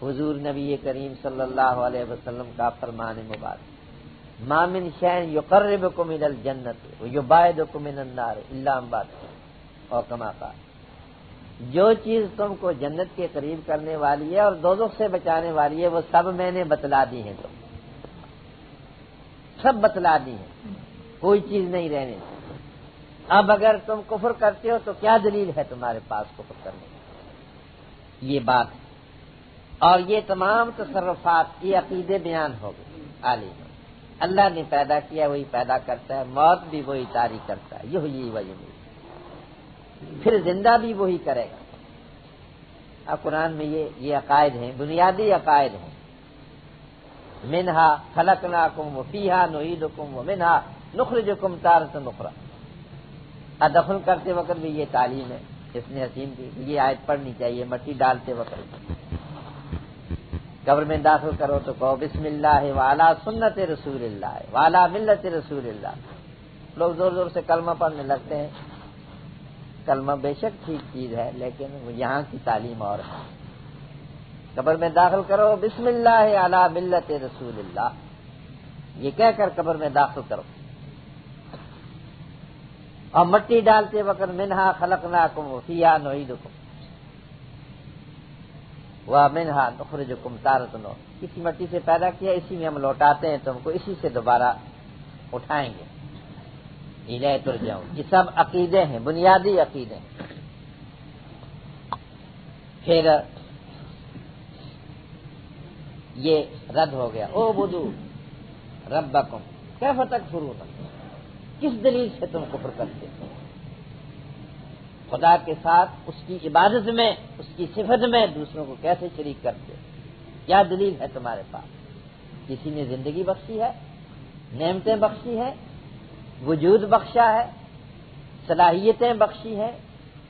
حضور نبی کریم صلی اللہ علیہ وسلم کا فرمان مبارک، ما من شیء یقربکم الی الجنۃ ویبعدکم من النار الا ما اور کما قال، جو چیز تم کو جنت کے قریب کرنے والی ہے اور دوزخ سے بچانے والی ہے وہ سب میں نے بتلا دی ہیں، سب بتلا دی ہیں، کوئی چیز نہیں رہنے۔ اب اگر تم کفر کرتے ہو تو کیا دلیل ہے تمہارے پاس کفر کرنے کی؟ یہ بات اور یہ تمام تصرفات، یہ عقیدے بیان ہو گئے عالم۔ اللہ نے پیدا کیا وہی پیدا کرتا ہے، موت بھی وہی طاری کرتا ہے، یحیی و یمیت، پھر زندہ بھی وہی کرے گا۔ اب قرآن میں یہ عقائد ہیں، بنیادی عقائد ہیں۔ منہا خلقناکم وفیہا نعیدکم ومنہا نخرجکم تارۃ اخری، دخل کرتے وقت بھی یہ تعلیم ہے اس نے حسین کی، یہ آیت پڑھنی چاہیے مٹی ڈالتے وقت۔ قبر میں داخل کرو تو کہو بسم اللہ وعلی سنت رسول اللہ وعلی ملت رسول اللہ۔ لوگ زور زور سے کلمہ پڑھنے لگتے ہیں، کلمہ بے شک ٹھیک چیز ہے لیکن یہاں کی تعلیم اور ہے۔ قبر میں داخل کرو بسم اللہ علی ملت رسول اللہ، یہ کہہ کر قبر میں داخل کرو، اور مٹی ڈالتے وقت منہا خلقناکم وفیہا نعیدکم ومنہا نخرجکم تارۃ اخری، اسی مٹی سے پیدا کیا، اسی میں ہم لوٹاتے ہیں تم کو، اسی سے دوبارہ اٹھائیں گے۔ الیہ ترجعون، یہ سب عقیدے ہیں، بنیادی عقیدے ہیں۔ پھر یہ رد ہو گیا، اعبدوا ربکم کیف تکفرون، کس دلیل سے تم کفر کرتے ہو خدا کے ساتھ، اس کی عبادت میں، اس کی صفت میں دوسروں کو کیسے شریک کرتے ہو؟ کیا دلیل ہے تمہارے پاس؟ کسی نے زندگی بخشی ہے، نعمتیں بخشی ہے، وجود بخشا ہے، صلاحیتیں بخشی ہے،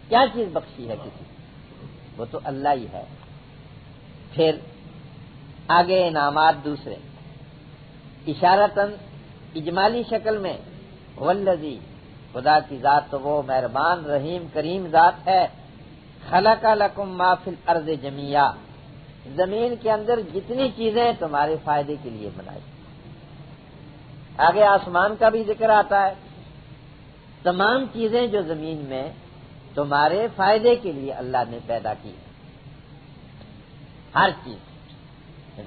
کیا چیز بخشی ہے کسی؟ وہ تو اللہ ہی ہے۔ پھر آگے انعامات دوسرے، اشارتاً اجمالی شکل میں، والذی خدا کی ذات تو وہ مہربان رحیم کریم ذات ہے، خلق لکم ما فی الارض جمیعا، زمین کے اندر جتنی چیزیں تمہارے فائدے کے لیے بنائی۔ آگے آسمان کا بھی ذکر آتا ہے، تمام چیزیں جو زمین میں تمہارے فائدے کے لیے اللہ نے پیدا کی، ہر چیز،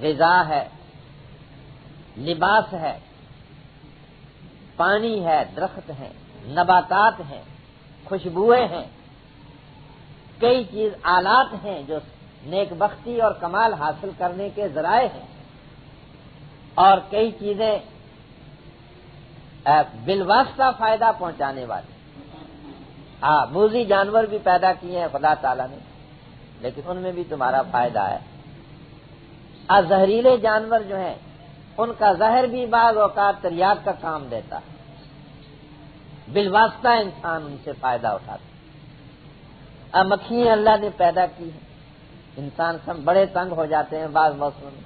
غذا ہے، لباس ہے، پانی ہے، درخت ہیں، نباتات ہیں، خوشبوئیں ہیں، کئی چیز آلات ہیں جو نیک بختی اور کمال حاصل کرنے کے ذرائع ہیں، اور کئی چیزیں بالواسطہ فائدہ پہنچانے والی۔ موذی جانور بھی پیدا کیے ہیں خدا تعالیٰ نے، لیکن ان میں بھی تمہارا فائدہ ہے۔ زہریلے جانور جو ہیں ان کا زہر بھی بعض اوقات تریاق کا کام دیتا ہے، بالواسطہ انسان ان سے فائدہ اٹھاتا ہے۔ مکھیاں اللہ نے پیدا کی ہیں، انسان سب بڑے تنگ ہو جاتے ہیں بعض موسموں میں،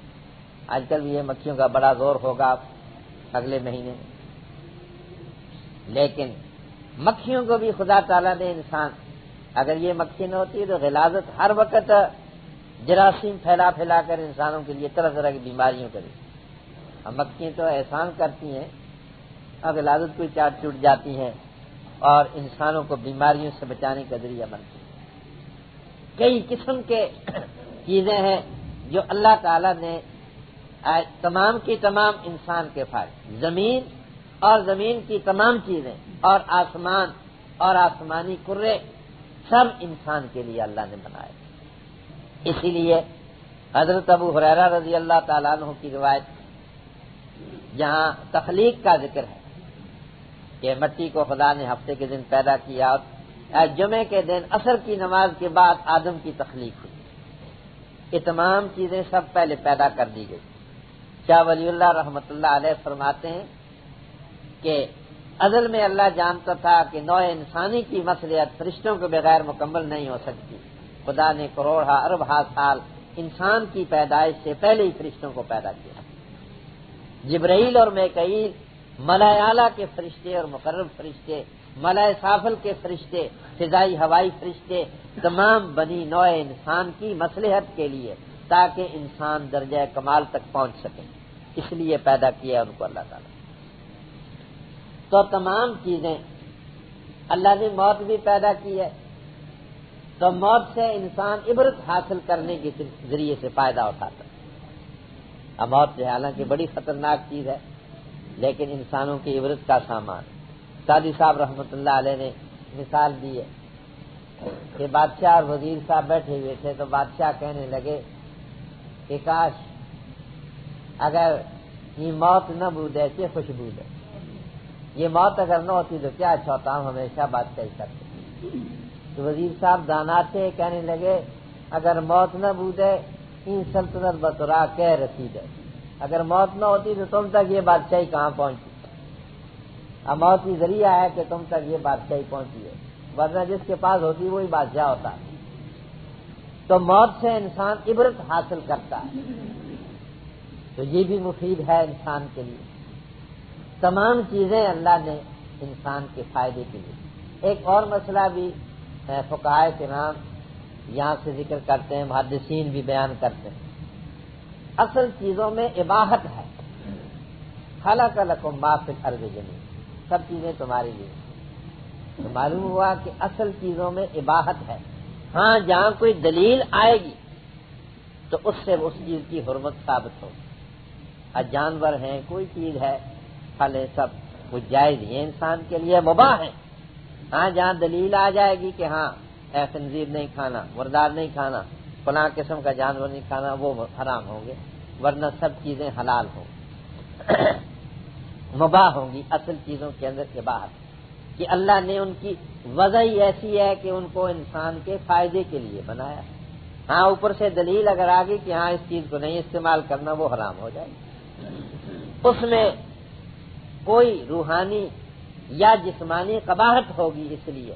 آج کل بھی یہ مکھیوں کا بڑا زور ہوگا اگلے مہینے میں، لیکن مکھیوں کو بھی خدا تعالیٰ نے انسان، اگر یہ مکھی نہ ہوتی تو غلاظت ہر وقت جراثیم پھیلا پھیلا کر انسانوں کے لیے طرح طرح کی بیماریوں کرے۔ اب مکھیاں تو احسان کرتی ہیں، اب غلاظت کو چاٹ چوٹ جاتی ہیں اور انسانوں کو بیماریوں سے بچانے کا ذریعہ بنتی ہیں۔ کئی قسم کے چیزیں ہیں جو اللہ تعالیٰ نے تمام کی تمام انسان کے فائدے، زمین اور زمین کی تمام چیزیں اور آسمان اور آسمانی کرے سب انسان کے لیے اللہ نے بنائے۔ اسی لیے حضرت ابو ہریرہ رضی اللہ تعالیٰ عنہ کی روایت جہاں تخلیق کا ذکر ہے کہ مٹی کو خدا نے ہفتے کے دن پیدا کیا اور جمعے کے دن عصر کی نماز کے بعد آدم کی تخلیق ہوئی، یہ تمام چیزیں سب پہلے پیدا کر دی گئی۔ شاہ ولی اللہ رحمۃ اللہ علیہ فرماتے ہیں کہ ازل میں اللہ جانتا تھا کہ نوع انسانی کی مصلحت فرشتوں کے بغیر مکمل نہیں ہو سکتی، خدا نے کروڑا اربہ سال انسان کی پیدائش سے پہلے ہی فرشتوں کو پیدا کیا۔ جبرائیل اور میکائیل ملائے اعلیٰ کے فرشتے اور مقرب فرشتے، ملائے سافل کے فرشتے، فضائی ہوائی فرشتے، تمام بنی نوع انسان کی مصلحت کے لیے تاکہ انسان درجہ کمال تک پہنچ سکے، اس لیے پیدا کیا ان کو اللہ تعالیٰ۔ تو تمام چیزیں، اللہ نے موت بھی پیدا کی ہے، تو موت سے انسان عبرت حاصل کرنے کے ذریعے سے فائدہ اٹھاتا ہے۔ اب موت جو ہے حالانکہ بڑی خطرناک چیز ہے، لیکن انسانوں کی عبرت کا سامان۔ سعدی صاحب رحمۃ اللہ علیہ نے مثال دی ہے کہ بادشاہ اور وزیر صاحب بیٹھے ہوئے تھے، تو بادشاہ کہنے لگے کہ کاش اگر یہ موت نہ بودے کہ خوشبو دے، یہ موت اگر نہ ہوتی تو کیا اچھا ہوتا، ہم ہمیشہ بادشاہی کرتے۔ تو وزیر صاحب دانا تھے، کہنے لگے اگر موت نہ بودے این سلطنت بطرا کہہ رسید ہے، اگر موت نہ ہوتی تو تم تک یہ بادشاہی کہاں پہنچی؟ اب موت ہی ذریعہ ہے کہ تم تک یہ بادشاہی پہنچی ہے، ورنہ جس کے پاس ہوتی وہی بادشاہ ہوتا۔ تو موت سے انسان عبرت حاصل کرتا ہے، تو یہ بھی مفید ہے انسان کے لیے۔ تمام چیزیں اللہ نے انسان کے فائدے کے لیے۔ ایک اور مسئلہ بھی فقہاء کرام یہاں سے ذکر کرتے ہیں، محدثین بھی بیان کرتے ہیں، اصل چیزوں میں اباحت ہے۔ خلق لکم ما فی الارض جميعا، سب چیزیں تمہاری لیے، تو معلوم ہوا کہ اصل چیزوں میں اباحت ہے۔ ہاں جہاں کوئی دلیل آئے گی تو اس سے اس چیز کی حرمت ثابت ہوگی۔ جانور ہیں، کوئی چیز ہے، پھل ہے، سب کچھ جائز ہے، انسان کے لیے مباح ہے۔ ہاں جہاں دلیل آ جائے گی کہ ہاں اے خنزیر نہیں کھانا، مردار نہیں کھانا، فلاں قسم کا جانور نہیں کھانا، وہ حرام ہوں گے، ورنہ سب چیزیں حلال ہوں مباح ہوں گی۔ اصل چیزوں کے اندر اباحت کہ اللہ نے ان کی وضع ہی ایسی ہے کہ ان کو انسان کے فائدے کے لیے بنایا۔ ہاں اوپر سے دلیل اگر آ گئی کہ ہاں اس چیز کو نہیں استعمال کرنا، وہ حرام ہو جائے، اس میں کوئی روحانی یا جسمانی قباحت ہوگی، اس لیے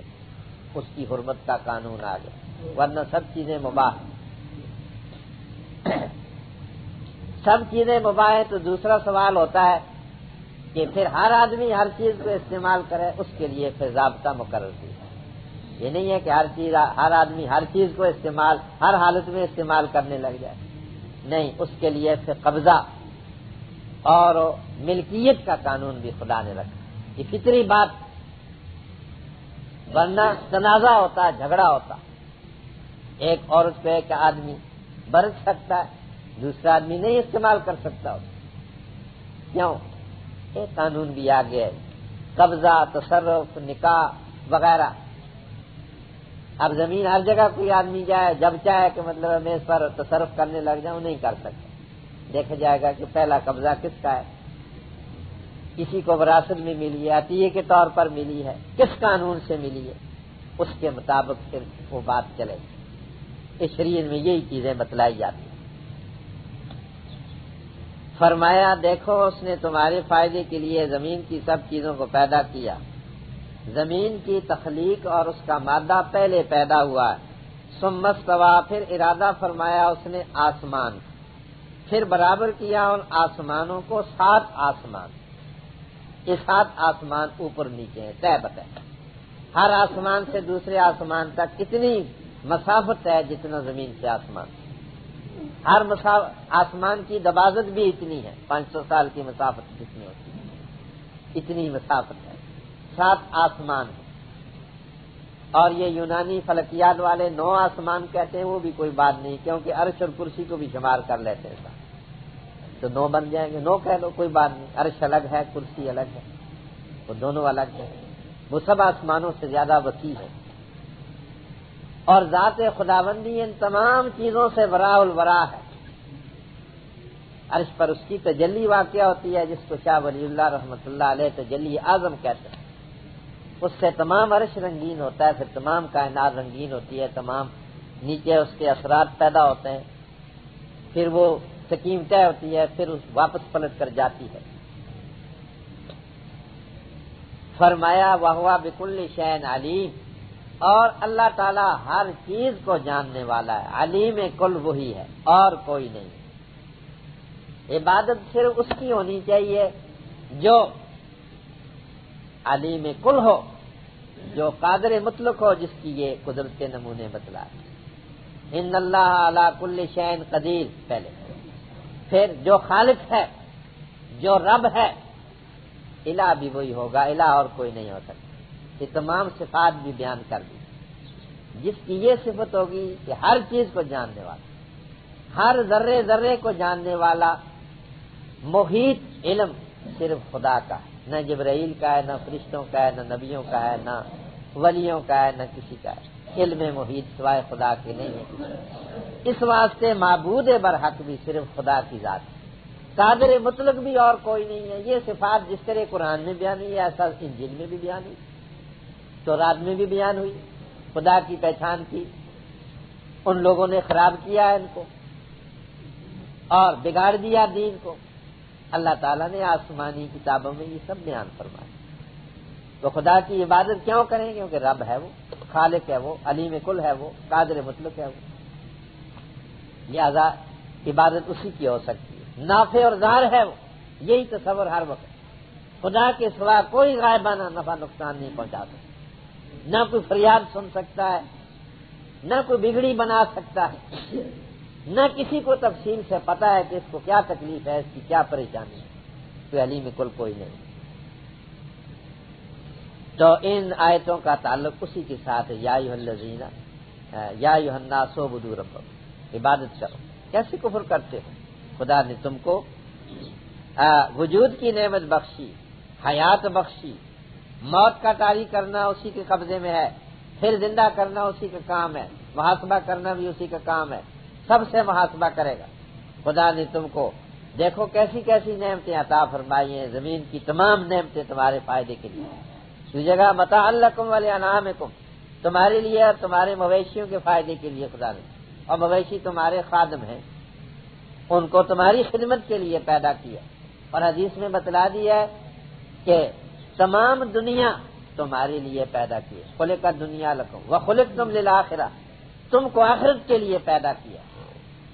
اس کی حرمت کا قانون آ گیا، ورنہ سب چیزیں مباح ہیں۔ سب چیزیں مباح ہیں تو دوسرا سوال ہوتا ہے کہ پھر ہر آدمی ہر چیز کو استعمال کرے، اس کے لیے پھر ضابطہ مقرر کیا۔ یہ نہیں ہے کہ ہر آدمی ہر چیز کو استعمال ہر حالت میں استعمال کرنے لگ جائے، نہیں، اس کے لیے پھر قبضہ اور ملکیت کا قانون بھی خدا نے رکھا۔ یہ فطری بات، ورنہ تنازع ہوتا، جھگڑا ہوتا، ایک عورت کو ایک آدمی برت سکتا ہے، دوسرا آدمی نہیں استعمال کر سکتا ہوتا۔ کیوں؟ ایک قانون بھی آ گیا ہے، قبضہ، تصرف، نکاح وغیرہ۔ اب زمین ہر جگہ کوئی آدمی جائے، جب چاہے کہ مطلب میں اس پر تصرف کرنے لگ جاؤں، نہیں کر سکتا۔ دیکھا جائے گا کہ پہلا قبضہ کس کا ہے، کسی کو وراثت میں ملی ہے، عطیے کے طور پر ملی ہے، کس قانون سے ملی ہے، اس کے مطابق پھر وہ بات چلے۔ اس شریعت میں یہی چیزیں بتلائی جاتی ہیں۔ فرمایا دیکھو اس نے تمہارے فائدے کے لیے زمین کی سب چیزوں کو پیدا کیا۔ زمین کی تخلیق اور اس کا مادہ پہلے پیدا ہوا ہے، ثم استوی، پھر ارادہ فرمایا اس نے آسمان، پھر برابر کیا ان آسمانوں کو 7 آسمان۔ یہ 7 آسمان اوپر نیچے ہیں، طے بتہ، ہر آسمان سے دوسرے آسمان تک کتنی مسافت ہے جتنا زمین سے آسمان، ہر آسمان کی دبازت بھی اتنی ہے، 500 سال کی مسافت جتنی ہوتی ہے اتنی مسافت ہے، 7 آسمان ہیں۔ اور یہ یونانی فلکیات والے 9 آسمان کہتے ہیں، وہ بھی کوئی بات نہیں، کیونکہ عرش اور کرسی کو بھی شمار کر لیتے ہیں، تو 9 بن جائیں گے، 9 کہہ لو کوئی بات نہیں، عرش الگ ہے، کرسی الگ ہے، وہ دونوں الگ ہیں، وہ سب آسمانوں سے زیادہ وسیع ہے۔ اور ذات خداوندی ان تمام چیزوں سے وراء الورا ہے۔ عرش پر اس کی تجلی واقع ہوتی ہے، جس کو شاہ ولی اللہ رحمۃ اللہ علیہ تجلی اعظم کہتے ہیں، اس سے تمام عرش رنگین ہوتا ہے، پھر تمام کائنات رنگین ہوتی ہے، تمام نیچے اس کے اثرات پیدا ہوتے ہیں، پھر وہ سکیم طے ہوتی ہے، پھر واپس پلٹ کر جاتی ہے۔ فرمایا وَهُوَ بِكُلِّ شَيْءٍ عَلِيمٌ، اور اللہ تعالیٰ ہر چیز کو جاننے والا ہے، علیم کل وہی ہے اور کوئی نہیں۔ عبادت صرف اس کی ہونی چاہیے جو علیم کل ہو، جو قادر مطلق ہو، جس کی یہ قدرت کے نمونے بتلائے۔ ان اللہ علی کل شیء قدیر پہلے، پھر جو خالق ہے، جو رب ہے، الہ بھی وہی ہوگا، الہ اور کوئی نہیں ہو سکتا۔ یہ تمام صفات بھی بیان کر دی، جس کی یہ صفت ہوگی کہ ہر چیز کو جاننے والا، ہر ذرے ذرے کو جاننے والا، محیط علم صرف خدا کا ہے، نہ جبرائیل کا ہے، نہ فرشتوں کا ہے، نہ نبیوں کا ہے، نہ ولیوں کا ہے، نہ کسی کا ہے۔ علم محیط سوائے خدا کے نہیں ہے کسی کا۔ اس واسطے معبود برحق بھی صرف خدا کی ذات ہے، قادر مطلق بھی اور کوئی نہیں ہے۔ یہ صفات جس طرح قرآن میں بیان ہوئی، ایسا انجیل میں بھی بیان ہوئی، تورات میں بھی بیان ہوئی۔ خدا کی پہچان کی، ان لوگوں نے خراب کیا ہے ان کو اور بگاڑ دیا دین کو، اللہ تعالیٰ نے آسمانی کتابوں میں یہ سب بیان فرمایا۔ تو خدا کی عبادت کیوں کریں؟ کیونکہ رب ہے وہ، خالق ہے وہ، علیم کل ہے وہ، قادر مطلق ہے وہ، لہذا عبادت اسی کی ہو سکتی ہے۔ نافع اور ضار ہے وہ، یہی تصور ہر وقت، خدا کے سوا کوئی غائبانہ نفع نقصان نہیں پہنچا سکتا، نہ کوئی فریاد سن سکتا ہے، نہ کوئی بگڑی بنا سکتا ہے، نہ کسی کو تفصیل سے پتا ہے کہ اس کو کیا تکلیف ہے، اس کی کیا پریشانی ہے، تو علیم کل کوئی نہیں۔ تو ان آیتوں کا تعلق اسی کے ساتھ ہے، یا ایھا الذین یا ایھا الناس اعبدوا ربکم، عبادت کرو۔ کیسے کفر کرتے ہو؟ خدا نے تم کو وجود کی نعمت بخشی، حیات بخشی، موت کا طاری کرنا اسی کے قبضے میں ہے، پھر زندہ کرنا اسی کا کام ہے، محاسبہ کرنا بھی اسی کا کام ہے، سب سے محاسبہ کرے گا۔ خدا نے تم کو دیکھو کیسی کیسی نعمتیں عطا فرمائی ہیں، زمین کی تمام نعمتیں تمہارے فائدے کے لیے، اس جگہ متاع لکم ولانعامکم، تمہارے لیے اور تمہارے مویشیوں کے فائدے کے لیے خدا نے، اور مویشی تمہارے خادم ہیں، ان کو تمہاری خدمت کے لیے پیدا کیا، اور حدیث میں بتلا دیا ہے کہ تمام دنیا تمہارے لیے پیدا کی ہے، خلقت دنیا لکم وخلقتم للآخرہ، تم کو آخرت کے لیے پیدا کیا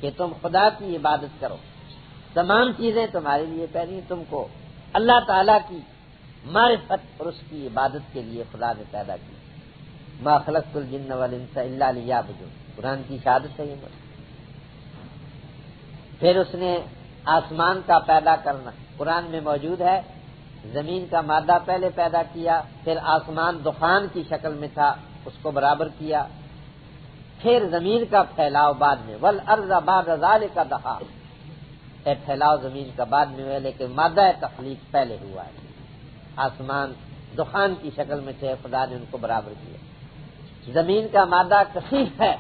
کہ تم خدا کی عبادت کرو، تمام چیزیں تمہارے لیے پیدا ہیں، تم کو اللہ تعالیٰ کی معرفت اور اس کی عبادت کے لیے خدا نے پیدا کی۔ ما خلقت الجن والانس الا لیعبدون، قرآن کی شہادت ہے یہ۔ پھر اس نے آسمان کا پیدا کرنا قرآن میں موجود ہے، زمین کا مادہ پہلے پیدا کیا، پھر آسمان دخان کی شکل میں تھا، اس کو برابر کیا، پھر زمین کا پھیلاؤ بعد میں، والارض بعد ذلک دحاھا، پھیلاؤ زمین کا بعد میں ہوا، لیکن مادہ تخلیق پہلے ہوا ہے۔ آسمان دخان کی شکل میں تھے، خدا نے ان کو برابر کیا۔ زمین کا مادہ کثیف ہے،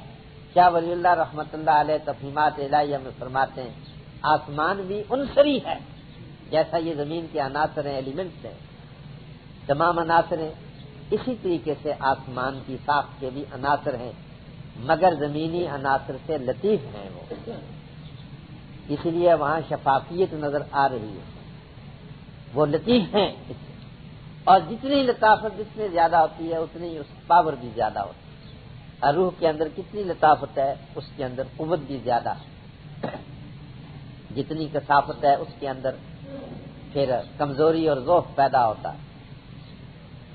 شاہ ولی اللہ رحمۃ اللہ علیہ تفہیمات الہیہ میں فرماتے ہیں آسمان بھی عنصری ہے، جیسا یہ زمین کے عناصر ہیں، ایلیمنٹس ہیں، تمام عناصر ہیں، اسی طریقے سے آسمان کی ساخت کے بھی عناصر ہیں، مگر زمینی عناصر سے لطیف ہیں وہ، اس لیے وہاں شفافیت نظر آ رہی ہے، وہ لطیف ہیں اس سے، اور جتنی لطافت جتنی زیادہ ہوتی ہے اتنی اس پاور بھی زیادہ ہوتی ہے۔ روح کے اندر کتنی لطافت ہے اس کے اندر قوت بھی زیادہ ہے، جتنی کثافت ہے اس کے اندر پھر کمزوری اور ضعف پیدا ہوتا ہے۔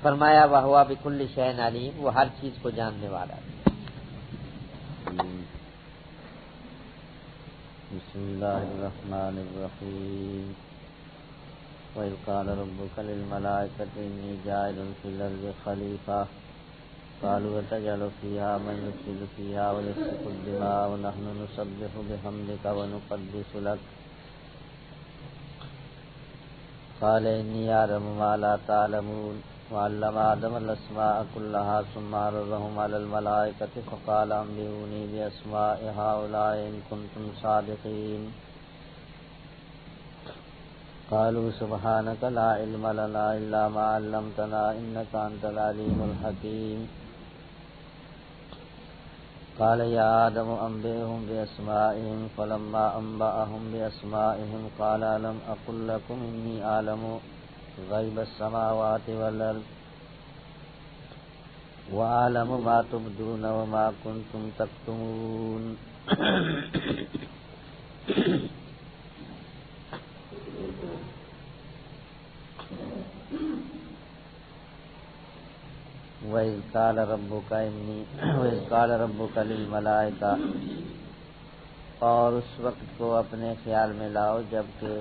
فرمایا وَهُوَ بِكُلِّ شَيْءٍ عَلِيمٌ، وہ ہر چیز کو جاننے والا ہے۔ بسم اللہ الرحمن الرحیم۔ وَإِذْ قَالَ رَبُّكَ لِلْمَلَائِكَةِ إِنِّي جَاعِلٌ فِي الْأَرْضِ خَلِيفَةً قَالُوا أَتَجْعَلُ فِيهَا مَن يُفْسِدُ فِيهَا وَيَسْفِكُ الدِّمَاءَ وَنَحْنُ نُسَبِّحُ بِحَمْدِكَ وَنُقَدِّسُ لَكَ قَالَ إِنِّي أَعْلَمُ مَا لَا تَعْلَمُونَ وَعَلَّمَ آدَمَ الْأَسْمَاءَ كُلَّهَا ثُمَّ عَرَضَهُمْ عَلَى الْمَلَائِكَةِ فَقَالَ أَنبِئُونِي بِأَسْمَاءِ هَؤُلَاءِ إِن كُنتُمْ صَادِقِينَ قالوا سبحانك لا علم لنا إلا ما علمتنا إنك أنت العليم الحكيم قال يا آدم أنبئهم بأسمائهم فلما أنبأهم بأسمائهم قال ألم أقل لكم إني أعلم غيب السماوات والأرض وأعلم ما تبدون وما كنتم تكتمون وَإِذْ قال ربک للملائکہ، اور اس وقت کو اپنے خیال میں لاؤ جبکہ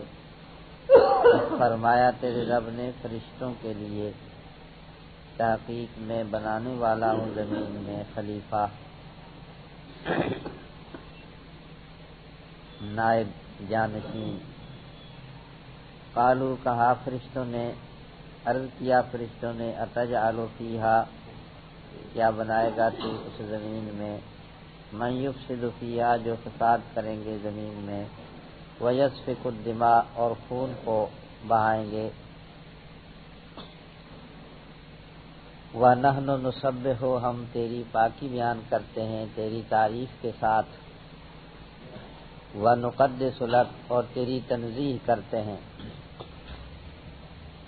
فرمایا تیرے رب نے فرشتوں کے لیے تحقیق میں بنانے والا ہوں زمین میں خلیفہ، نائب جانشین۔ قالو کہا فرشتوں نے، عرض کیا فرشتوں نے، اتجعل فیہا کیا بنائے گا تو اس زمین میں، من یفسد فیہا جو فساد کریں گے زمین میں، ویسفک الدماء اور خون کو بہائیں گے، وَنَحْنُ نُسَبِّحُ ہم تیری پاکی بیان کرتے ہیں تیری تعریف کے ساتھ، وَنُقَدِّسُ لَكَ اور تیری تنزیہ کرتے ہیں۔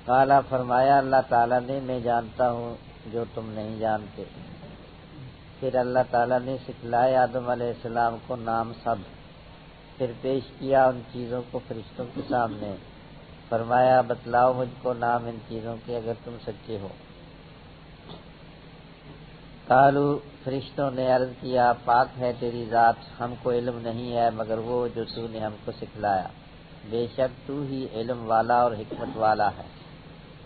قال فرمایا اللہ تعالیٰ نے میں جانتا ہوں جو تم نہیں جانتے۔ پھر اللہ تعالیٰ نے سکھلائے آدم علیہ السلام کو نام سب، پھر پیش کیا ان چیزوں کو فرشتوں کے سامنے، فرمایا بتلاؤ مجھ کو نام ان چیزوں کے اگر تم سچے ہو۔ قالو فرشتوں نے عرض کیا پاک ہے تیری ذات، ہم کو علم نہیں ہے مگر وہ جو تو نے ہم کو سکھلایا، بے شک تو ہی علم والا اور حکمت والا ہے۔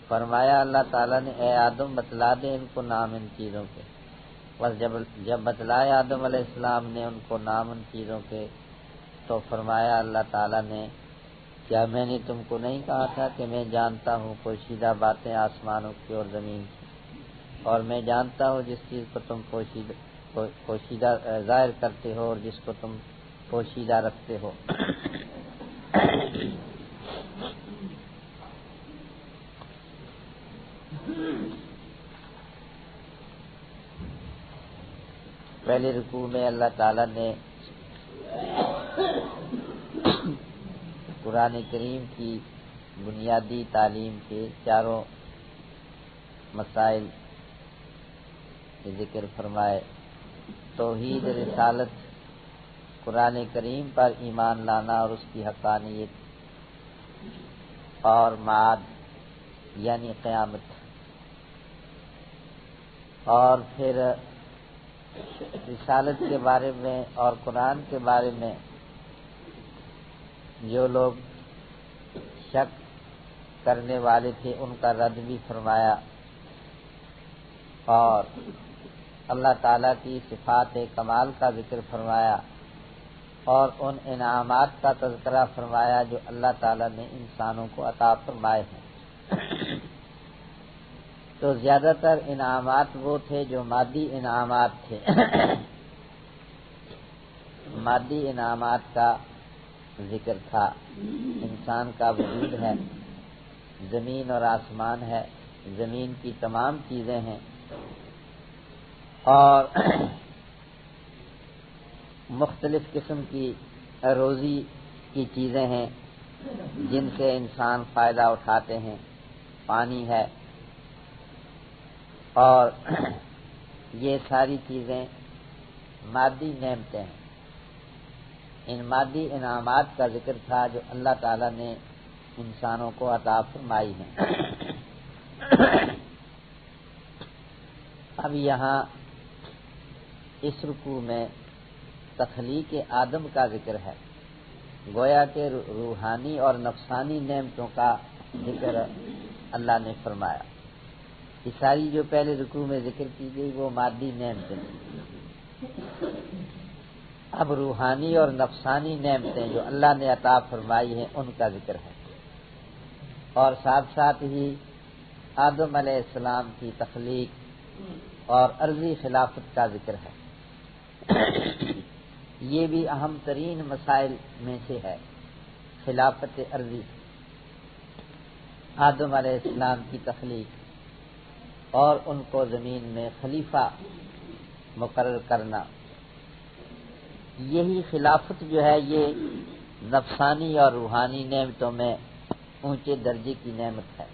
فرمایا اللہ تعالیٰ نے اے آدم بتلا دے ان کو نام ان چیزوں کے، بس جب بتلائے آدم علیہ السلام نے ان کو نام ان چیزوں کے، تو فرمایا اللہ تعالیٰ نے کیا میں نے تم کو نہیں کہا تھا کہ میں جانتا ہوں پوشیدہ باتیں آسمانوں کی اور زمین کی، اور میں جانتا ہوں جس چیز کو تم پوشیدہ ظاہر کرتے ہو اور جس کو تم پوشیدہ رکھتے ہو۔ پہلے رکوع میں اللہ تعالیٰ نے قرآن کریم کی بنیادی تعلیم کے چاروں مسائل کے ذکر فرمائے، توحید، رسالت، قرآن کریم پر ایمان لانا اور اس کی حقانیت، اور معاد یعنی قیامت، اور پھر رسالت کے بارے میں اور قرآن کے بارے میں جو لوگ شک کرنے والے تھے ان کا رد بھی فرمایا، اور اللہ تعالیٰ کی صفات کمال کا ذکر فرمایا، اور ان انعامات کا تذکرہ فرمایا جو اللہ تعالیٰ نے انسانوں کو عطا فرمائے ہیں۔ تو زیادہ تر انعامات وہ تھے جو مادی انعامات تھے۔ مادی انعامات کا ذکر تھا، انسان کا وجود ہے، زمین اور آسمان ہے، زمین کی تمام چیزیں ہیں، اور مختلف قسم کی روزی کی چیزیں ہیں جن سے انسان فائدہ اٹھاتے ہیں، پانی ہے، اور یہ ساری چیزیں مادی نعمتیں ہیں۔ ان مادی انعامات کا ذکر تھا جو اللہ تعالیٰ نے انسانوں کو عطا فرمائی ہیں۔ اب یہاں اس رکوع میں تخلیق آدم کا ذکر ہے، گویا کہ روحانی اور نفسانی نعمتوں کا ذکر اللہ نے فرمایا۔ یہ ساری جو پہلے رکوع میں ذکر کی گئی وہ مادی نعمتیں تھیں، اب روحانی اور نفسانی نعمتیں جو اللہ نے عطا فرمائی ہیں ان کا ذکر ہے، اور ساتھ ساتھ ہی آدم علیہ السلام کی تخلیق اور عرضی خلافت کا ذکر ہے۔ یہ بھی اہم ترین مسائل میں سے ہے، خلافت عرضی، آدم علیہ السلام کی تخلیق اور ان کو زمین میں خلیفہ مقرر کرنا۔ یہی خلافت جو ہے یہ نفسانی اور روحانی نعمتوں میں اونچے درجے کی نعمت ہے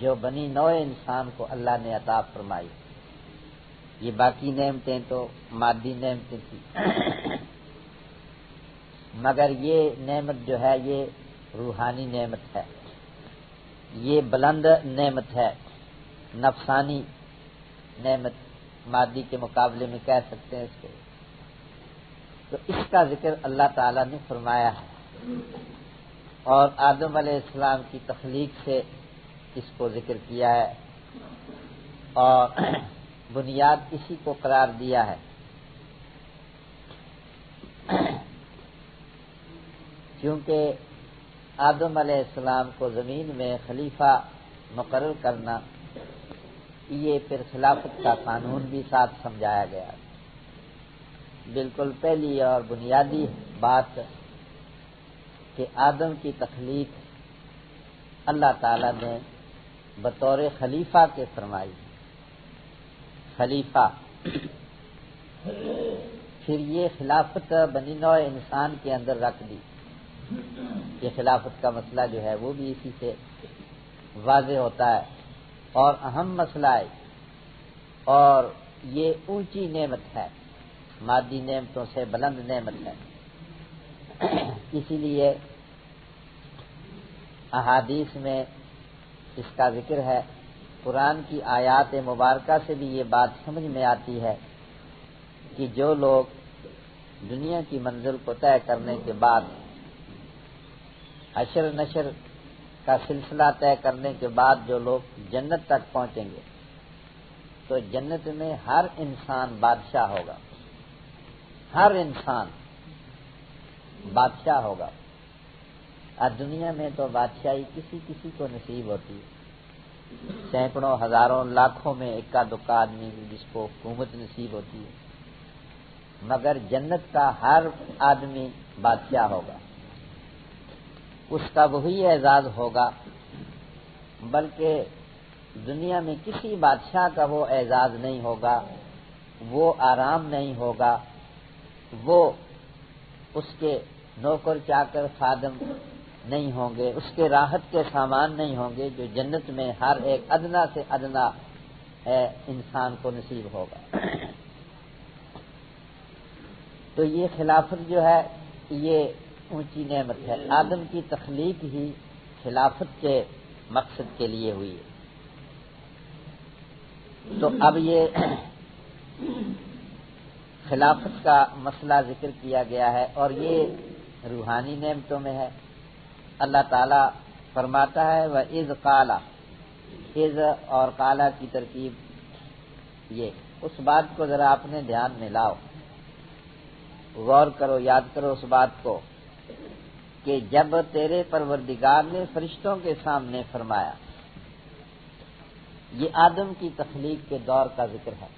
جو بنی نوع انسان کو اللہ نے عطا فرمائی۔ یہ باقی نعمتیں تو مادی نعمتیں تھیں، مگر یہ نعمت جو ہے یہ روحانی نعمت ہے، یہ بلند نعمت ہے، نفسانی نعمت مادی کے مقابلے میں کہہ سکتے ہیں اس کو، تو اس کا ذکر اللہ تعالیٰ نے فرمایا ہے، اور آدم علیہ السلام کی تخلیق سے اس کو ذکر کیا ہے، اور بنیاد اسی کو قرار دیا ہے، کیونکہ آدم علیہ السلام کو زمین میں خلیفہ مقرر کرنا، یہ پھر خلافت کا قانون بھی ساتھ سمجھایا گیا۔ بالکل پہلی اور بنیادی بات کہ آدم کی تخلیق اللہ تعالیٰ نے بطور خلیفہ کے فرمائی، خلیفہ، پھر یہ خلافت بنی نوع انسان کے اندر رکھ دی۔ یہ خلافت کا مسئلہ جو ہے وہ بھی اسی سے واضح ہوتا ہے، اور اہم مسئلہ ہے، اور یہ اونچی نعمت ہے، مادی نعمتوں سے بلند نعمت ہے، اسی لیے احادیث میں اس کا ذکر ہے، قرآن کی آیات مبارکہ سے بھی یہ بات سمجھ میں آتی ہے کہ جو لوگ دنیا کی منزل کو طے کرنے کے بعد حشر نشر کا سلسلہ طے کرنے کے بعد جو لوگ جنت تک پہنچیں گے تو جنت میں ہر انسان بادشاہ ہوگا، ہر انسان بادشاہ ہوگا، اور دنیا میں تو بادشاہی کسی کسی کو نصیب ہوتی ہے، سینکڑوں ہزاروں لاکھوں میں اکا دکا آدمی جس کو حکومت نصیب ہوتی ہے، مگر جنت کا ہر آدمی بادشاہ ہوگا، اس کا وہی اعزاز ہوگا، بلکہ دنیا میں کسی بادشاہ کا وہ اعزاز نہیں ہوگا، وہ آرام نہیں ہوگا، وہ اس کے نوکر چاکر خادم نہیں ہوں گے، اس کے راحت کے سامان نہیں ہوں گے جو جنت میں ہر ایک ادنا سے ادنا انسان کو نصیب ہوگا۔ تو یہ خلافت جو ہے یہ اونچی نعمت ہے، آدم کی تخلیق ہی خلافت کے مقصد کے لیے ہوئی ہے۔ تو اب یہ خلافت کا مسئلہ ذکر کیا گیا ہے، اور یہ روحانی نعمتوں میں ہے۔ اللہ تعالیٰ فرماتا ہے وَإِذْ قَالَ، اذ اور قَالَ کی ترکیب، یہ اس بات کو ذرا اپنے دھیان میں لاؤ، غور کرو، یاد کرو اس بات کو کہ جب تیرے پروردگار نے فرشتوں کے سامنے فرمایا، یہ آدم کی تخلیق کے دور کا ذکر ہے،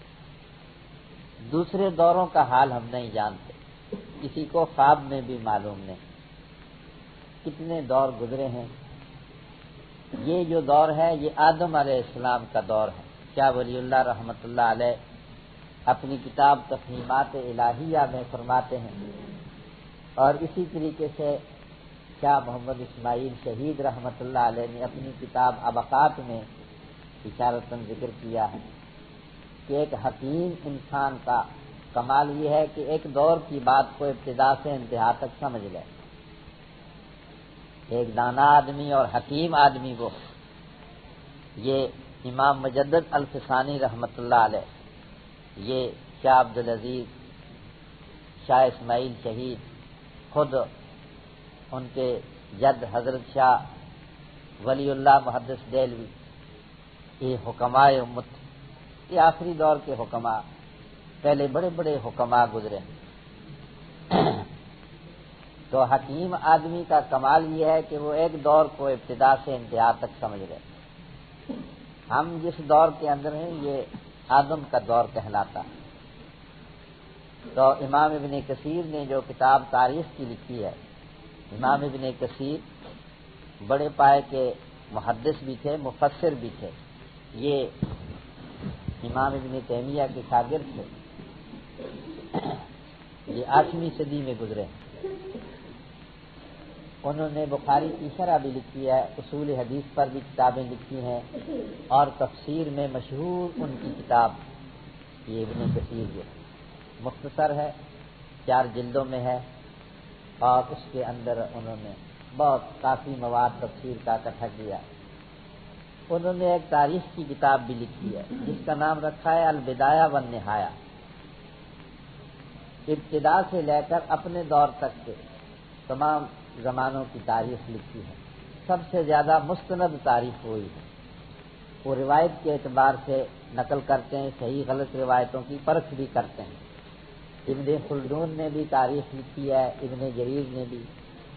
دوسرے دوروں کا حال ہم نہیں جانتے، کسی کو خواب میں بھی معلوم نہیں کتنے دور گزرے ہیں۔ یہ جو دور ہے یہ آدم علیہ السلام کا دور ہے۔ شاہ ولی اللہ رحمۃ اللہ علیہ اپنی کتاب تفہیمات الہیہ میں فرماتے ہیں، اور اسی طریقے سے شاہ محمد اسماعیل شہید رحمۃ اللہ علیہ نے اپنی کتاب ابقات میں اشارتاً ذکر کیا ہے کہ ایک حکیم انسان کا کمال یہ ہے کہ ایک دور کی بات کو ابتدا سے انتہا تک سمجھ لے، ایک دانا آدمی اور حکیم آدمی وہ، یہ امام مجدد الفسانی رحمۃ اللہ علیہ، یہ شاہ عبدالعزیز، شاہ اسماعیل شہید، خود ان کے جد حضرت شاہ ولی اللہ محدث دہلوی، یہ حکماء امت، یہ آخری دور کے حکماء، پہلے بڑے بڑے حکماء گزرے۔ تو حکیم آدمی کا کمال یہ ہے کہ وہ ایک دور کو ابتدا سے انتہا تک سمجھ لے۔ ہم جس دور کے اندر ہیں یہ آدم کا دور کہلاتا ہے۔ تو امام ابن کثیر نے جو کتاب تاریخ کی لکھی ہے، امام ابن کثیر بڑے پائے کے محدث بھی تھے، مفسر بھی تھے، یہ امام ابن تیمیہ کے شاگرد تھے، یہ 8ویں صدی میں گزرے۔ انہوں نے بخاری کی شرح بھی لکھی ہے، اصول حدیث پر بھی کتابیں لکھی ہیں، اور تفسیر میں مشہور ان کی کتاب یہ ابن کثیر جو مختصر ہے، 4 جلدوں میں ہے، اور اس کے اندر انہوں نے بہت کافی مواد تفسیر کا اکٹھا کیا۔ انہوں نے ایک تاریخ کی کتاب بھی لکھی ہے جس کا نام رکھا ہے البدایہ والنہایہ، ابتدا سے لے کر اپنے دور تک کے تمام زمانوں کی تاریخ لکھی ہے۔ سب سے زیادہ مستند تاریخ ہوئی ہے، وہ روایت کے اعتبار سے نقل کرتے ہیں، صحیح غلط روایتوں کی پرکھ بھی کرتے ہیں۔ ابن خلدون نے بھی تاریخ لکھی ہے، ابن جریر نے بھی،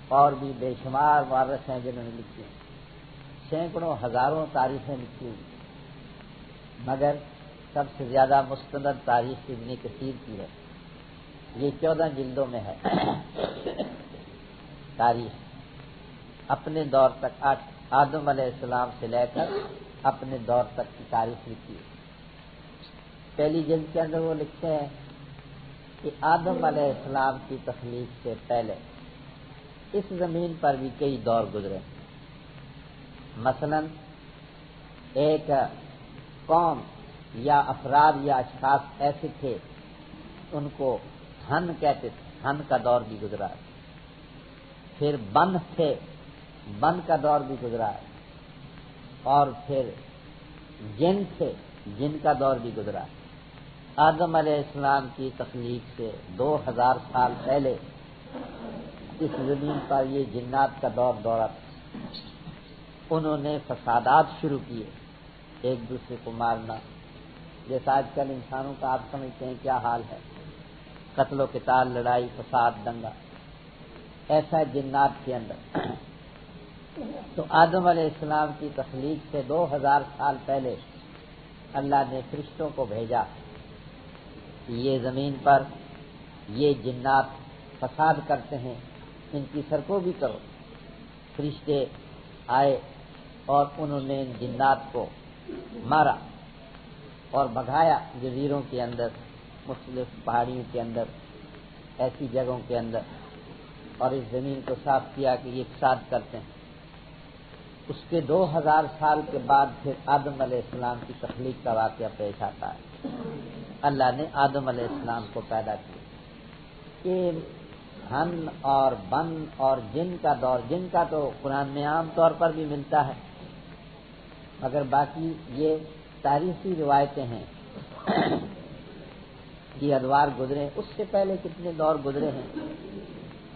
اور بھی بے شمار مورخ ہیں جنہوں نے لکھی ہیں، سینکڑوں ہزاروں تاریخیں لکھی ہوئی، مگر سب سے زیادہ مستند تاریخ ابن کثیر کی ہے۔ یہ 14 جلدوں میں ہے تاریخ، اپنے دور تک آدم علیہ السلام سے لے کر اپنے دور تک کی تاریخ لکھی ہے۔ پہلی جلد کے اندر وہ لکھتے ہیں کہ آدم علیہ السلام کی تخلیق سے پہلے اس زمین پر بھی کئی دور گزرے، مثلا ایک قوم یا افراد یا اشخاص ایسے تھے ان کو ہن کہتے تھے، ہن کا دور بھی گزرا ہے۔ پھر بن تھے، بن کا دور بھی گزرا ہے، اور پھر جن تھے، جن کا دور بھی گزرا ہے۔ آدم علیہ السلام کی تخلیق سے 2000 سال پہلے اس زمین پر یہ جنات کا دور دورہ تھا۔ انہوں نے فسادات شروع کیے، ایک دوسرے کو مارنا، جیسا آج کل انسانوں کا آپ سمجھتے ہیں کیا حال ہے، قتل و قتال، لڑائی فساد، دنگا، ایسا جنات کے اندر۔ تو آدم علیہ السلام کی تخلیق سے 2000 سال پہلے اللہ نے فرشتوں کو بھیجا کہ یہ زمین پر یہ جنات فساد کرتے ہیں، ان کی سرکوبی کرو۔ فرشتے آئے اور انہوں نے ان جنات کو مارا اور بھگایا جزیروں کے اندر، مختلف پہاڑیوں کے اندر، ایسی جگہوں کے اندر، اور اس زمین کو صاف کیا کہ یہ فساد کرتے ہیں۔ اس کے 2000 سال کے بعد پھر آدم علیہ السلام کی تخلیق کا واقعہ پیش آتا ہے۔ اللہ نے آدم علیہ السلام کو پیدا کیا۔ یہ ہن اور بن اور جن کا دور، جن کا تو قرآن میں عام طور پر بھی ملتا ہے، مگر باقی یہ تاریخی روایتیں ہیں کہ ادوار گزرے، اس سے پہلے کتنے دور گزرے ہیں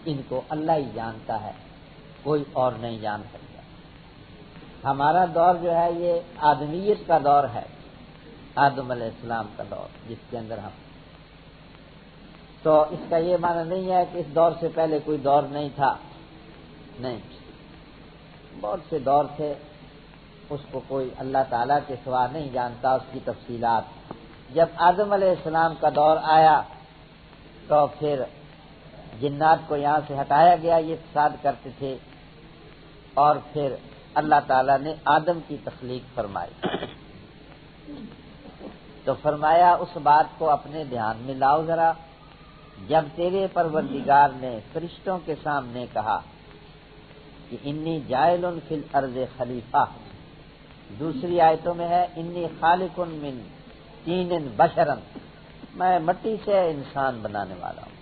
ان کو اللہ ہی جانتا ہے، کوئی اور نہیں جان سکتا۔ ہمارا دور جو ہے یہ آدمیت کا دور ہے، آدم علیہ السلام کا دور جس کے اندر ہم، تو اس کا یہ معنی نہیں ہے کہ اس دور سے پہلے کوئی دور نہیں تھا، نہیں، بہت سے دور تھے، اس کو کوئی اللہ تعالیٰ کے سوا نہیں جانتا اس کی تفصیلات۔ جب آدم علیہ السلام کا دور آیا تو پھر جنات کو یہاں سے ہٹایا گیا، یہ فساد کرتے تھے، اور پھر اللہ تعالیٰ نے آدم کی تخلیق فرمائی۔ تو فرمایا اس بات کو اپنے دھیان میں لاؤ ذرا، جب تیرے پروردگار نے فرشتوں کے سامنے کہا کہ انی جاعل فی الارض خلیفہ، دوسری آیتوں میں ہے انی خالق من طین بشرا، میں مٹی سے انسان بنانے والا ہوں۔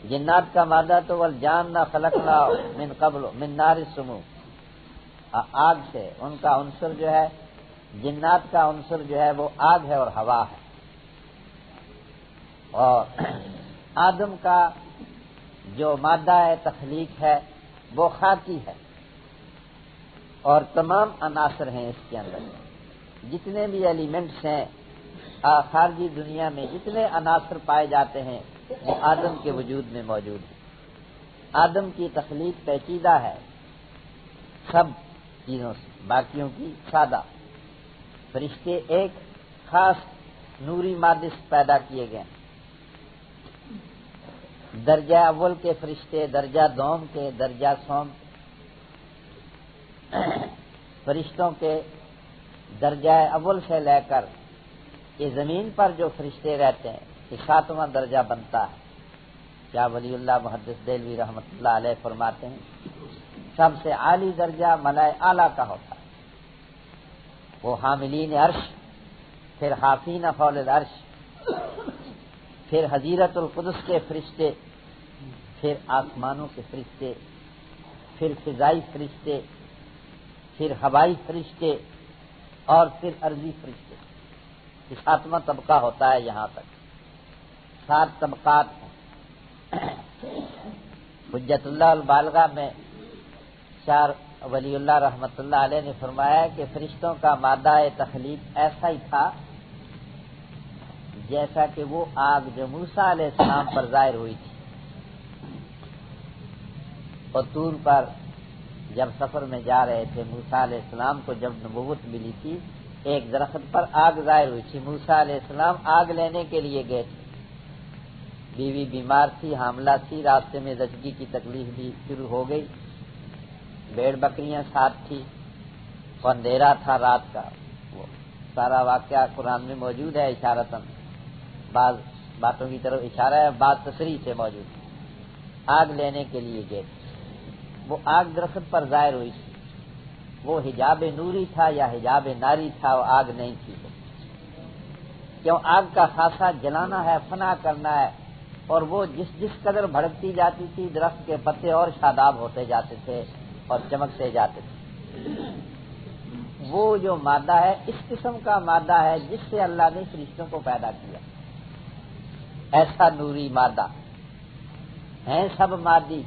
جنات کا مادہ تو والجان خلقنا من قبل من نار السموم، آگ سے، ان کا عنصر جو ہے، جنات کا عنصر جو ہے وہ آگ ہے اور ہوا ہے، اور آدم کا جو مادہ ہے تخلیق ہے وہ خاکی ہے، اور تمام عناصر ہیں اس کے اندر، جتنے بھی ایلیمنٹس ہیں خارجی دنیا میں، جتنے عناصر پائے جاتے ہیں وہ آدم کے وجود میں موجود ہیں۔ آدم کی تخلیق پیچیدہ ہے سب چیزوں سے، باقیوں کی سادہ۔ فرشتے ایک خاص نوری مادے سے پیدا کیے گئے، درجہ اول کے فرشتے، درجہ دوم کے، درجہ سوم فرشتوں کے درجہ اول سے لے کر یہ زمین پر جو فرشتے رہتے ہیں یہ 7واں درجہ بنتا ہے۔ کیا ولی اللہ محدث دہلوی رحمۃ اللہ علیہ فرماتے ہیں سب سے عالی درجہ ملائے اعلیٰ کا ہوتا ہے، وہ حاملین عرش، پھر حافین حول العرش، پھر حضیرت القدس کے فرشتے، پھر آسمانوں کے فرشتے، پھر فضائی فرشتے، پھر ہوائی فرشتے اور پھر ارضی فرشتے. یہ 7واں طبقہ ہوتا ہے. یہاں تک 7 طبقات ہیں. حجت اللہ البالغہ میں شاہ ولی اللہ رحمۃ اللہ علیہ نے فرمایا کہ فرشتوں کا مادہ تخلیق ایسا ہی تھا جیسا کہ وہ آگ جو موسیٰ علیہ السلام پر ظاہر ہوئی تھی. اور طور پر جب سفر میں جا رہے تھے موسیٰ علیہ السلام کو جب نبوت ملی تھی ایک درخت پر آگ ظاہر ہوئی تھی. موسیٰ علیہ السلام آگ لینے کے لیے گئے تھے. بیوی بیمار تھی, حاملہ تھی, راستے میں زچگی کی تکلیف بھی شروع ہو گئی. بھیڑ بکریاں ساتھ تھی, اندھیرا تھا رات کا. وہ سارا واقعہ قرآن میں موجود ہے. اشارتاً بعض باتوں کی طرف اشارہ ہے, بعض تصریح سے موجود ہے. آگ لینے کے لیے گئے تھے. وہ آگ درخت پر ظاہر ہوئی تھی. وہ حجاب نوری تھا یا حجاب ناری تھا, وہ آگ نہیں تھی. کیوں آگ کا خاصہ جلانا ہے, فنا کرنا ہے. اور وہ جس قدر بھڑکتی جاتی تھی درخت کے پتے اور شاداب ہوتے جاتے تھے اور چمکتے جاتے تھے. وہ جو مادہ ہے اس قسم کا مادہ ہے جس سے اللہ نے فرشتوں کو پیدا کیا. ایسا نوری مادہ ہیں, سب مادی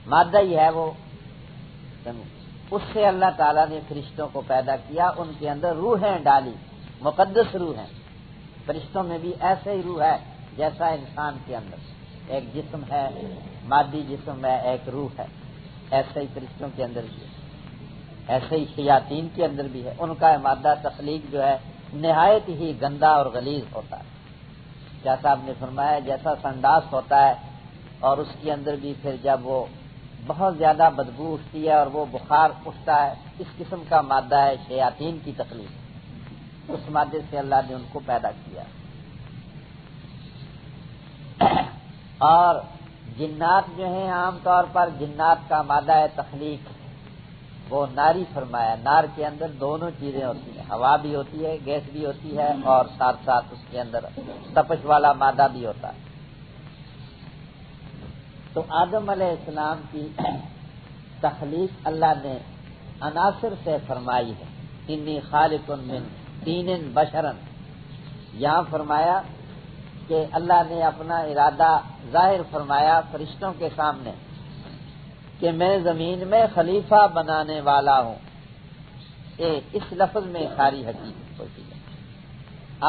مادہ ہی ہے وہ. اس سے اللہ تعالیٰ نے فرشتوں کو پیدا کیا. ان کے اندر روحیں ڈالی, مقدس روح ہیں. فرشتوں میں بھی ایسے ہی روح ہے جیسا انسان کے اندر ایک جسم ہے, مادی جسم ہے, ایک روح ہے. ایسے ہی فرشتوں کے اندر بھی ہے, ایسے ہی شیاطین کے اندر بھی ہے. ان کا مادہ تخلیق جو ہے نہایت ہی گندا اور غلیظ ہوتا ہے. جیسا آپ نے فرمایا جیسا سنڈاس ہوتا ہے اور اس کے اندر بھی پھر جب وہ بہت زیادہ بدبو اٹھتی ہے اور وہ بخار اٹھتا ہے, اس قسم کا مادہ ہے شیاطین کی تخلیق. اس مادے سے اللہ نے ان کو پیدا کیا. اور جنات جو ہیں عام طور پر جنات کا مادہ ہے تخلیق وہ ناری فرمایا. نار کے اندر دونوں چیزیں ہوتی ہیں, ہوا بھی ہوتی ہے, گیس بھی ہوتی ہے, اور ساتھ ساتھ اس کے اندر تپش والا مادہ بھی ہوتا ہے. تو آدم علیہ السلام کی تخلیق اللہ نے عناصر سے فرمائی ہے. انی خالق من طین بشرا. یہاں فرمایا کہ اللہ نے اپنا ارادہ ظاہر فرمایا فرشتوں کے سامنے کہ میں زمین میں خلیفہ بنانے والا ہوں. اس لفظ میں ساری حقیقت ہوتی ہے.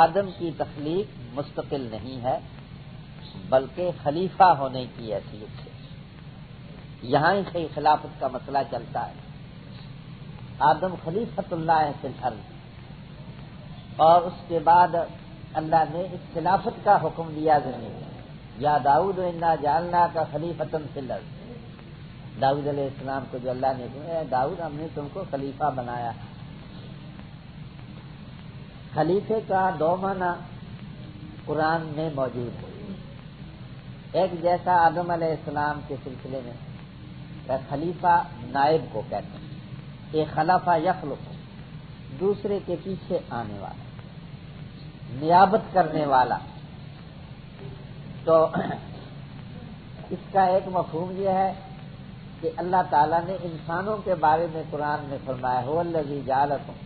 آدم کی تخلیق مستقل نہیں ہے بلکہ خلیفہ ہونے کی حیثیت سے. یہاں ہی سے خلافت کا مسئلہ چلتا ہے. آدم خلیفۃ اللہ فی الارض, اور اس کے بعد اللہ نے اس خلافت کا حکم دیا زمین میں. یا داؤد انا جعلناک خلیفۃ فی الارض. داؤد علیہ السلام کو جو اللہ نے کہا داؤد ہم نے تم کو خلیفہ بنایا. خلیفے کا 2 معنی قرآن میں موجود ہے. ایک جیسا آدم علیہ السلام کے سلسلے میں خلیفہ نائب کو کہتے ہیں, ایک خلافہ یخلق, دوسرے کے پیچھے آنے والا, نیابت کرنے والا. تو اس کا ایک مفہوم یہ ہے کہ اللہ تعالیٰ نے انسانوں کے بارے میں قرآن میں فرمایا هو الذی جعلکم.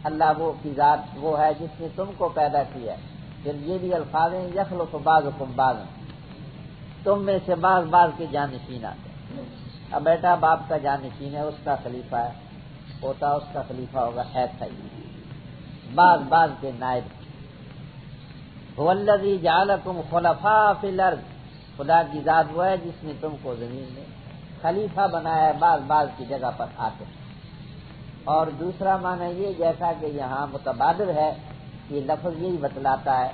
اللہ وہ کی ذات وہ ہے جس نے تم کو پیدا کیا. پھر یہ بھی الفاظ ہیں یخلق بعضکم بعضا, تم میں سے بعض بعض کے جانشین آتے ہیں. اب بیٹا باپ کا جانشین ہے, اس کا خلیفہ ہے, پوتا اس کا خلیفہ ہوگا, ایسا ہی بعض بعض کے نائب. هو الذی جعلکم خلفاء فی الارض. خدا کی ذات وہ ہے جس نے تم کو زمین میں خلیفہ بنایا ہے, بعض بعض کی جگہ پر آتے. اور دوسرا معنی یہ جیسا کہ یہاں متبادر ہے, یہ لفظ یہی بتلاتا ہے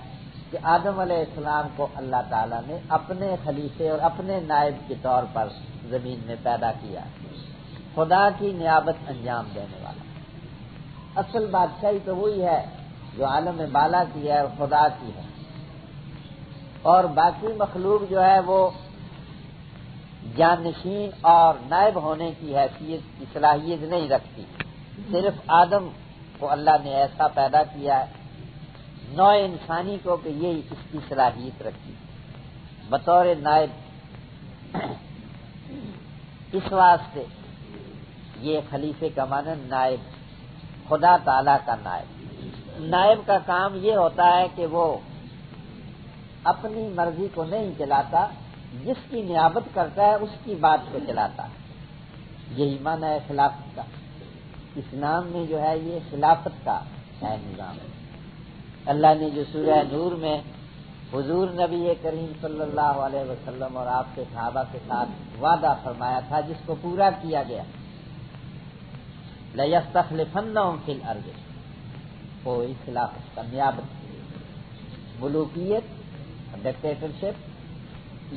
کہ آدم علیہ السلام کو اللہ تعالیٰ نے اپنے خلیفے اور اپنے نائب کے طور پر زمین میں پیدا کیا, خدا کی نیابت انجام دینے والا. اصل بادشاہی تو وہی ہے جو عالم بالا کی ہے اور خدا کی ہے, اور باقی مخلوق جو ہے وہ جانشین اور نائب ہونے کی حیثیت کی صلاحیت نہیں رکھتی. صرف آدم کو اللہ نے ایسا پیدا کیا ہے نوع انسانی کو کہ یہی اس کی صلاحیت رکھی بطور نائب. اس واسطے یہ خلیفے کا معنی نائب، خدا تعالی کا نائب۔ نائب کا کام یہ ہوتا ہے کہ وہ اپنی مرضی کو نہیں چلاتا، جس کی نیابت کرتا ہے اس کی بات کو چلاتا ہے۔ یہی معنی ہے خلافت کا۔ اسلام میں جو ہے یہ خلافت کا ہے نظام۔ اللہ نے جو سورہ نور میں حضور نبی کریم صلی اللہ علیہ وسلم اور آپ کے صحابہ کے ساتھ وعدہ فرمایا تھا، جس کو پورا کیا گیا، لَيَسْتَخْلِفَنَّهُمْ فِي الْأَرْضِ، کوئی خلافت کا نیابت، ملوکیت، ڈکٹیٹرشپ،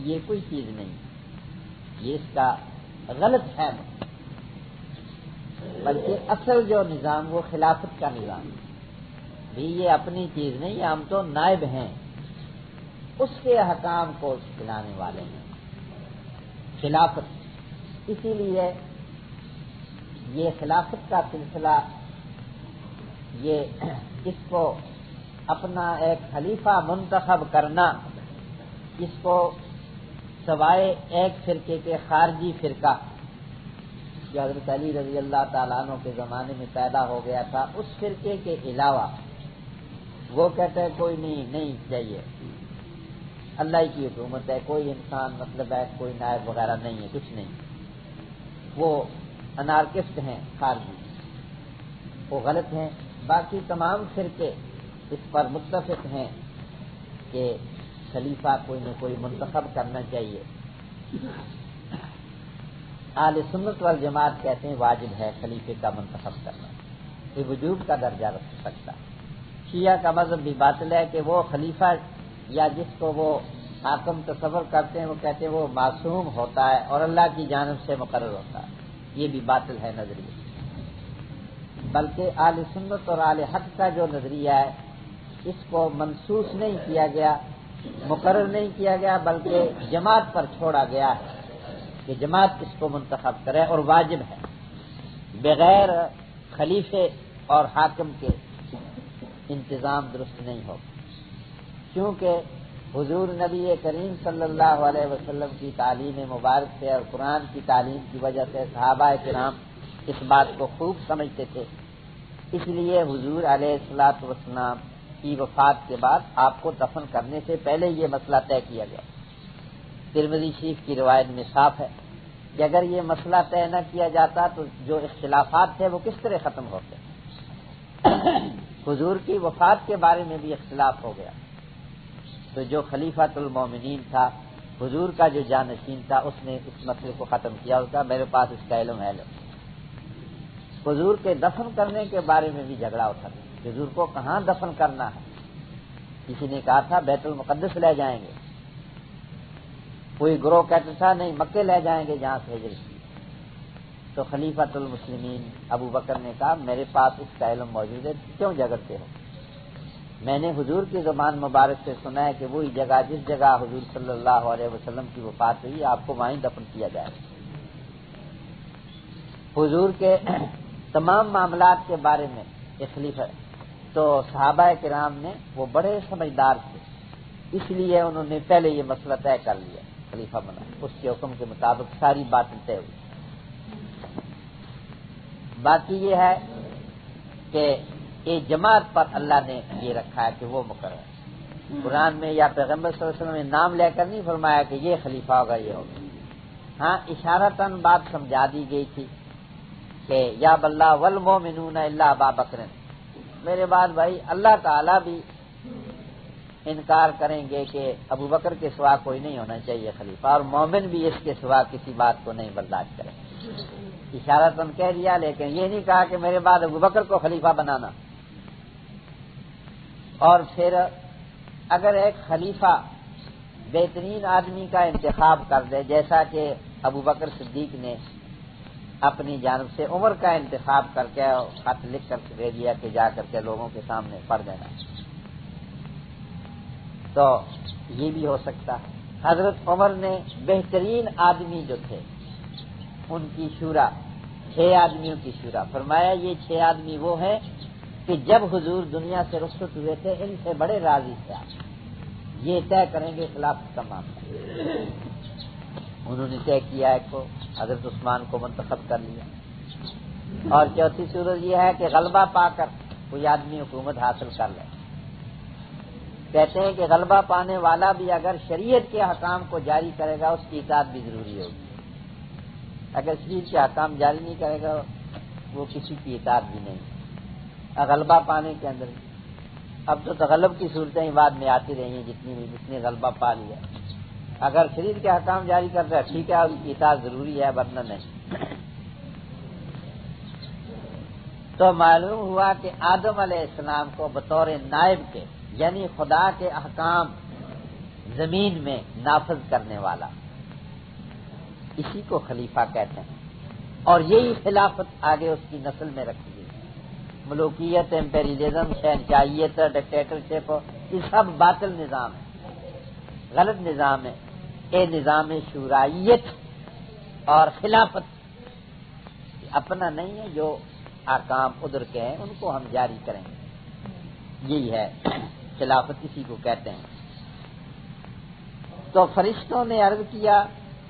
یہ کوئی چیز نہیں، یہ اس کا غلط ہے، بلکہ اصل جو نظام وہ خلافت کا نظام بھی، یہ اپنی چیز نہیں، ہم تو نائب ہیں، اس کے حکام کو چلانے والے ہیں، خلافت۔ اسی لیے یہ خلافت کا سلسلہ، یہ اس کو اپنا ایک خلیفہ منتخب کرنا، اس کو سوائے ایک فرقے کے خارجی فرقہ جو حضرت علی رضی اللہ تعالیٰ عنہ کے زمانے میں پیدا ہو گیا تھا، اس فرقے کے علاوہ وہ کہتے ہیں کوئی نہیں چاہیے، اللہ ہی کی حکومت ہے، کوئی انسان مطلب ہے، کوئی نائب وغیرہ نہیں ہے، کچھ نہیں، وہ انارکسٹ ہیں، خارجی، وہ غلط ہیں۔ باقی تمام فرقے اس پر متفق ہیں کہ خلیفہ کوئی نہ کوئی منتخب کرنا چاہیے۔ اہل سنت والجماعت کہتے ہیں واجب ہے خلیفے کا منتخب کرنا، یہ وجوب کا درجہ رکھ سکتا ہے۔ شیعہ کا مذہب بھی باطل ہے کہ وہ خلیفہ یا جس کو وہ حاکم تصور کرتے ہیں، وہ کہتے ہیں وہ معصوم ہوتا ہے اور اللہ کی جانب سے مقرر ہوتا ہے، یہ بھی باطل ہے نظریہ۔ بلکہ اہل سنت اور اہل حق کا جو نظریہ ہے، اس کو منسوخ نہیں کیا گیا، مقرر نہیں کیا گیا، بلکہ جماعت پر چھوڑا گیا ہے کہ جماعت اس کو منتخب کرے، اور واجب ہے، بغیر خلیفے اور حاکم کے انتظام درست نہیں ہو، کیونکہ حضور نبی کریم صلی اللہ علیہ وسلم کی تعلیم مبارک سے اور قرآن کی تعلیم کی وجہ سے صحابہ کرام اس بات کو خوب سمجھتے تھے، اس لیے حضور علیہ الصلوۃ والسلام کی وفات کے بعد آپ کو دفن کرنے سے پہلے یہ مسئلہ طے کیا گیا۔ ترمذی شریف کی روایت میں صاف ہے کہ اگر یہ مسئلہ طے نہ کیا جاتا تو جو اختلافات تھے وہ کس طرح ختم ہوتے۔ حضور کی وفات کے بارے میں بھی اختلاف ہو گیا، تو جو خلیفۃ المومنین تھا، حضور کا جو جانشین تھا، اس نے اس مسئلے کو ختم کیا، اس کا میرے پاس اس کا علم ہے۔ حضور کے دفن کرنے کے بارے میں بھی جھگڑا اٹھا تھا، حضور کو کہاں دفن کرنا ہے، کسی نے کہا تھا بیت المقدس لے جائیں گے، کوئی گروہ کہتا تھا نہیں مکے لے جائیں گے جہاں سے ہجرت کی، تو خلیفۃ المسلمین ابو بکر نے کہا میرے پاس اس کا علم موجود ہے، کیوں جھگڑتے ہو؟ میں نے حضور کی زبان مبارک سے سنا ہے کہ وہی جگہ جس جگہ حضور صلی اللہ علیہ وسلم کی وفات ہوئی آپ کو وہیں دفن کیا جائے۔ حضور کے تمام معاملات کے بارے میں یہ خلیفہ، تو صحابہ کرام نے وہ بڑے سمجھدار تھے، اس لیے انہوں نے پہلے یہ مسئلہ طے کر لیا، خلیفہ بنا، اس کے حکم کے مطابق ساری باتیں طے ہوئی۔ باقی یہ ہے کہ ایک جماعت پر اللہ نے یہ رکھا ہے کہ وہ مقرر، قرآن میں یا پیغمبر صلی اللہ علیہ وسلم نے نام لے کر نہیں فرمایا کہ یہ خلیفہ ہوگا، یہ ہوگا۔ ہاں اشارتاً بات سمجھا دی گئی تھی کہ یا باللہ والمومنون الا ابا بکر، میرے بعد بھائی اللہ تعالیٰ بھی انکار کریں گے کہ ابو بکر کے سوا کوئی نہیں ہونا چاہیے خلیفہ، اور مومن بھی اس کے سوا کسی بات کو نہیں برداشت کریں۔ اشارتاً کہہ دیا، لیکن یہ نہیں کہا کہ میرے بعد ابو بکر کو خلیفہ بنانا۔ اور پھر اگر ایک خلیفہ بہترین آدمی کا انتخاب کر دے، جیسا کہ ابو بکر صدیق نے اپنی جانب سے عمر کا انتخاب کر کے خط لکھ کر دے دیا کہ جا کر کے لوگوں کے سامنے پڑھ دینا، تو یہ بھی ہو سکتا ہے۔ حضرت عمر نے بہترین آدمی جو تھے ان کی شورا، 6 آدمیوں کی شورا، فرمایا یہ 6 آدمی وہ ہیں کہ جب حضور دنیا سے رخصت ہوئے تھے ان سے بڑے راضی تھے، آپ یہ طے کریں گے خلافت کا معاملہ۔ انہوں نے طے کیا، ایک کو حضرت عثمان کو منتخب کر لیا، اور چوتھی صورت یہ ہے کہ غلبہ پا کر کوئی آدمی حکومت حاصل کر لے. کہتے ہیں کہ غلبہ پانے والا بھی اگر شریعت کے احکام کو جاری کرے گا اس کی اطاعت بھی ضروری ہوگی. اگر شریعت کے احکام جاری نہیں کرے گا وہ کسی کی اطاعت بھی نہیں. غلبہ پانے کے اندر اب تو تغلب کی صورتیں ہی بعد میں آتی رہی ہیں جتنی بھی، جس نے غلبہ پا لیا. اگر شریعت کے احکام جاری کرتا ہے ٹھیک ہے اس کی اطاعت ضروری ہے ورنہ نہیں. تو معلوم ہوا کہ آدم علیہ السلام کو بطور نائب کے یعنی خدا کے احکام زمین میں نافذ کرنے والا، اسی کو خلیفہ کہتے ہیں. اور یہی خلافت آگے اس کی نسل میں رکھی گئی. ملوکیت، امپیریلزم، شہنشاہیت، ڈکٹیٹرشپ یہ سب باطل نظام ہے، غلط نظام ہے. یہ نظام شورائیت اور خلافت اپنا نہیں ہے. جو احکام ادھر کے ہیں ان کو ہم جاری کریں گے، یہی ہے خلافت، اسی کو کہتے ہیں. تو فرشتوں نے عرض کیا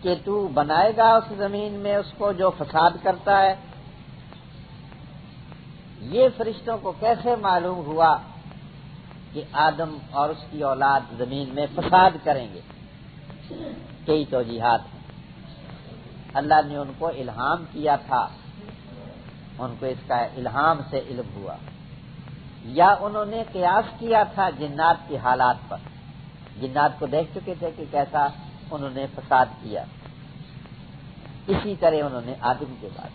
کہ تو بنائے گا اس زمین میں اس کو جو فساد کرتا ہے. یہ فرشتوں کو کیسے معلوم ہوا کہ آدم اور اس کی اولاد زمین میں فساد کریں گے؟ کئی توجیحات ہیں. اللہ نے ان کو الہام کیا تھا، ان کو اس کا الہام سے علم ہوا، یا انہوں نے قیاس کیا تھا جنات کی حالات پر. جنات کو دیکھ چکے تھے کہ کیسا انہوں نے فساد کیا، اسی طرح انہوں نے آدم کے بعد.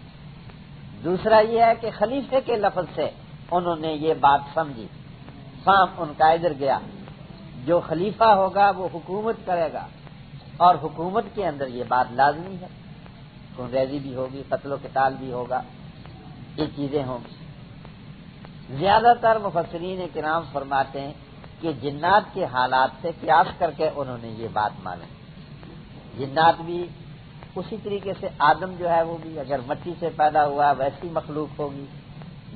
دوسرا یہ ہے کہ خلیفے کے لفظ سے انہوں نے یہ بات سمجھی، فہم ان کا ادھر گیا. جو خلیفہ ہوگا وہ حکومت کرے گا اور حکومت کے اندر یہ بات لازمی ہے، خون ریزی بھی ہوگی، قتل و قتال بھی ہوگا، یہ چیزیں ہوں گی. زیادہ تر مفسرین کرام فرماتے ہیں کہ جنات کے حالات سے قیاس کر کے انہوں نے یہ بات مانی. جنات بھی اسی طریقے سے آدم جو ہے وہ بھی اگر مٹی سے پیدا ہوا ویسی مخلوق ہوگی،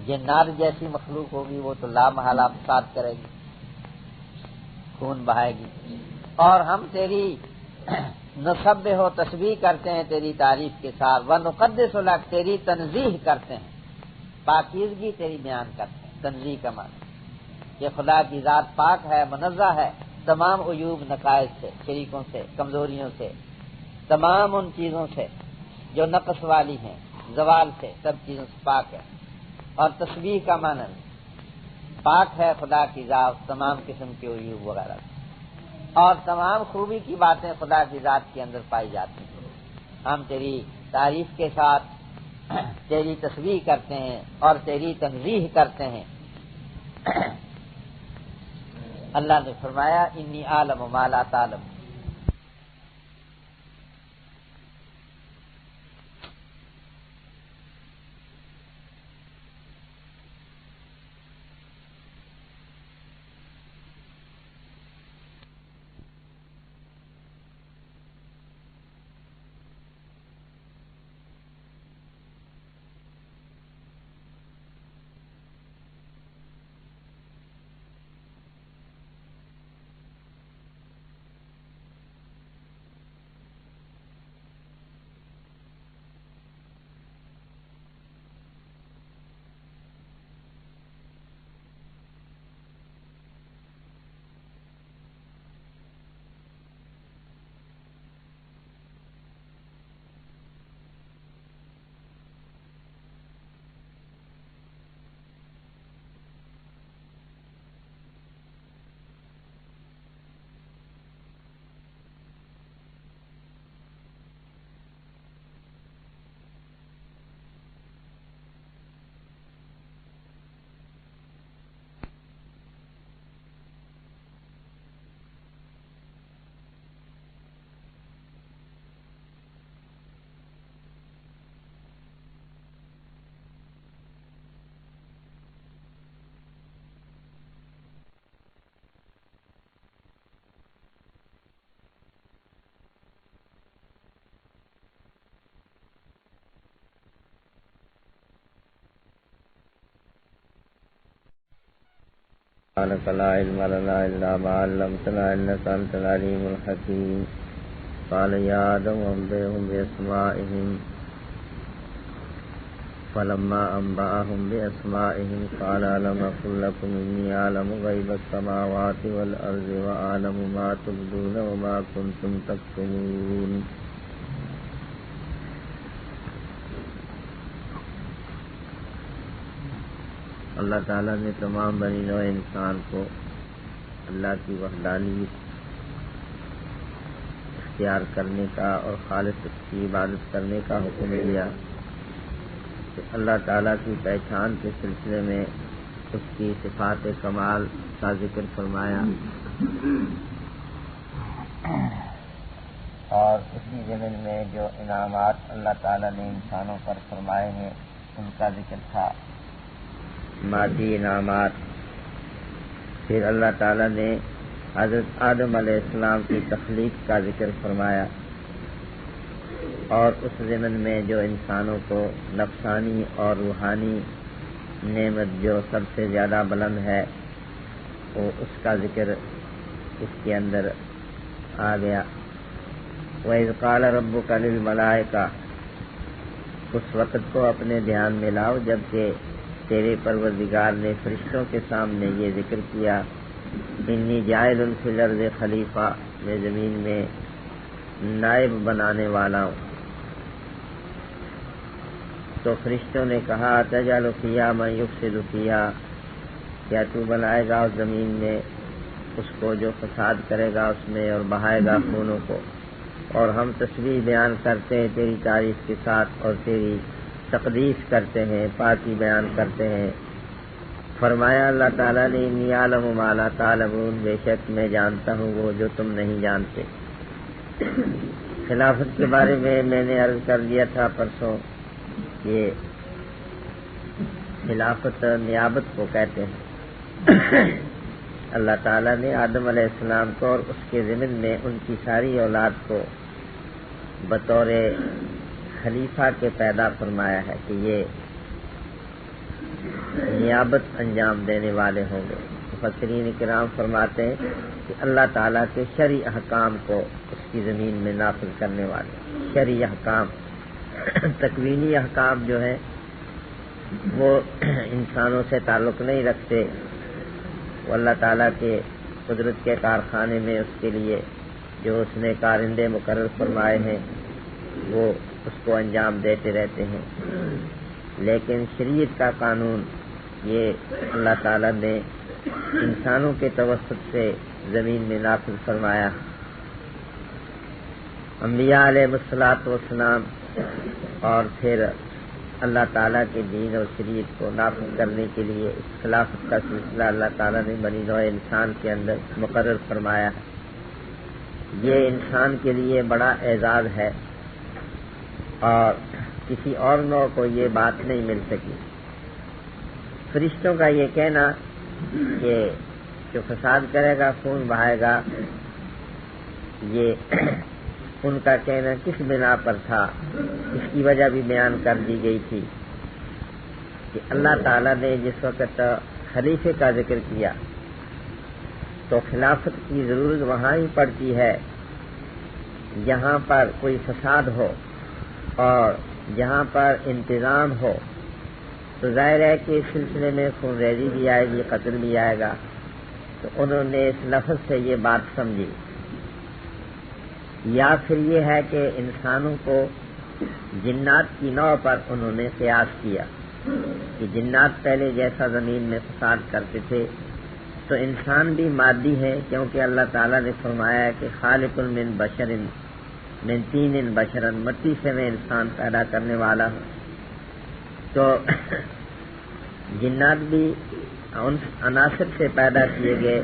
جنات جیسی مخلوق ہوگی وہ تو لامحالہ فساد کرے گی، خون بہائے گی. اور ہم تیری نسبح و تسبیح کرتے ہیں تیری تعریف کے ساتھ، ونقدس لک تیری تنزیہ کرتے ہیں، پاکیزگی تیری بیان کرتے ہیں. تنزیہ کا معنی کہ خدا کی ذات پاک ہے، منزہ ہے تمام عیوب نقائص سے، شریکوں سے، کمزوریوں سے، تمام ان چیزوں سے جو نقص والی ہیں، زوال سے، سب چیزوں سے پاک ہے. اور تسبیح کا معنی پاک ہے خدا کی ذات تمام قسم کے عیوب وغیرہ سے، اور تمام خوبی کی باتیں خدا کی ذات کے اندر پائی جاتی ہیں. ہم تیری تعریف کے ساتھ تیری تسبیح کرتے ہیں اور تیری تنزیہ کرتے ہیں. اللہ نے فرمایا انی عالم ما لا تعلم. سبحانك لا علم لنا إلا ما علمتنا إنك أنت العليم الحكيم. قال يا آدم أنبئهم بأسمائهم فلما أنبأهم بأسمائهم قال ألم أقل لكم إني أعلم غيب السماوات والأرض وأعلم ما تبدون وما كنتم تكتمون. اللہ تعالیٰ نے تمام بنی نوع انسان کو اللہ کی وحدانیت اختیار کرنے کا اور خالص اس کی عبادت کرنے کا حکم دیا. کہ اللہ تعالیٰ کی پہچان کے سلسلے میں اس کی صفات کمال کا ذکر فرمایا اور اسی ضمن میں جو انعامات اللہ تعالیٰ نے انسانوں پر فرمائے ہیں ان کا ذکر تھا، مادی انعامات. پھر اللہ تعالیٰ نے حضرت آدم علیہ السلام کی تخلیق کا ذکر فرمایا اور اس ضمن میں جو انسانوں کو نفسانی اور روحانی نعمت جو سب سے زیادہ بلند ہے وہ اس کا ذکر اس کے اندر آ گیا. وَإِذْ قَالَ رَبُّكَ لِلْمَلَائِكَةِ، اس وقت کو اپنے دھیان میں لاؤ جبکہ تیرے پروردگار نے فرشتوں کے سامنے یہ ذکر کیا، انی جاعل فی الارض خلیفہ، میں زمین میں نائب بنانے والا ہوں. تو فرشتوں نے کہا تجعل فیہا من یفسد فیہا، کیا تو بنائے گا اس زمین میں اس کو جو فساد کرے گا اس میں اور بہائے گا خونوں کو، اور ہم تسبیح بیان کرتے ہیں تیری تعریف کے ساتھ اور تیری تقدیس کرتے ہیں، پاکی بیان کرتے ہیں. فرمایا اللہ تعالیٰ نے انی اعلم ما لا تعلمون، بے شک میں جانتا ہوں وہ جو تم نہیں جانتے. خلافت کے بارے میں نے عرض کر دیا تھا پرسوں، یہ خلافت نیابت کو کہتے ہیں. اللہ تعالیٰ نے آدم علیہ السلام کو اور اس کے ضمن میں ان کی ساری اولاد کو بطور خلیفہ کے پیدا فرمایا ہے کہ یہ نیابت انجام دینے والے ہوں گے. مفسرین کرام فرماتے ہیں کہ اللہ تعالیٰ کے شرعی احکام کو اس کی زمین میں نافذ کرنے والے. شرعی احکام، تکوینی احکام جو ہیں وہ انسانوں سے تعلق نہیں رکھتے، وہ اللہ تعالیٰ کے قدرت کے کارخانے میں اس کے لیے جو اس نے کارندے مقرر فرمائے ہیں وہ اس کو انجام دیتے رہتے ہیں. لیکن شریعت کا قانون یہ اللہ تعالیٰ نے انسانوں کے توسط سے زمین میں نافذ فرمایا. انبیاء علیہ الصلوۃ والسلام اور پھر اللہ تعالیٰ کے دین اور شریعت کو نافذ کرنے کے لیے اس خلافت کا سلسلہ اللہ تعالیٰ نے بنی نوع انسان کے اندر مقرر فرمایا ہے. یہ انسان کے لیے بڑا اعزاز ہے اور کسی اور نوع کو یہ بات نہیں مل سکی. فرشتوں کا یہ کہنا کہ جو فساد کرے گا خون بہائے گا، یہ ان کا کہنا کس بنا پر تھا اس کی وجہ بھی بیان کر دی گئی تھی کہ اللہ تعالیٰ نے جس وقت خلیفے کا ذکر کیا تو خلافت کی ضرورت وہاں ہی پڑتی ہے جہاں پر کوئی فساد ہو اور جہاں پر انتظام ہو. تو ظاہر ہے کہ اس سلسلے میں خون ریزی بھی آئے گی، قتل بھی آئے گا. تو انہوں نے اس لفظ سے یہ بات سمجھی. یا پھر یہ ہے کہ انسانوں کو جنات کی نوع پر انہوں نے قیاس کیا کہ جنات پہلے جیسا زمین میں فساد کرتے تھے تو انسان بھی مادی ہے، کیونکہ اللہ تعالیٰ نے فرمایا ہے کہ خالق من بشر من طین بشرا، مٹی سے میں انسان پیدا کرنے والا ہوں. تو جنات بھی ان عناصر سے پیدا کیے گئے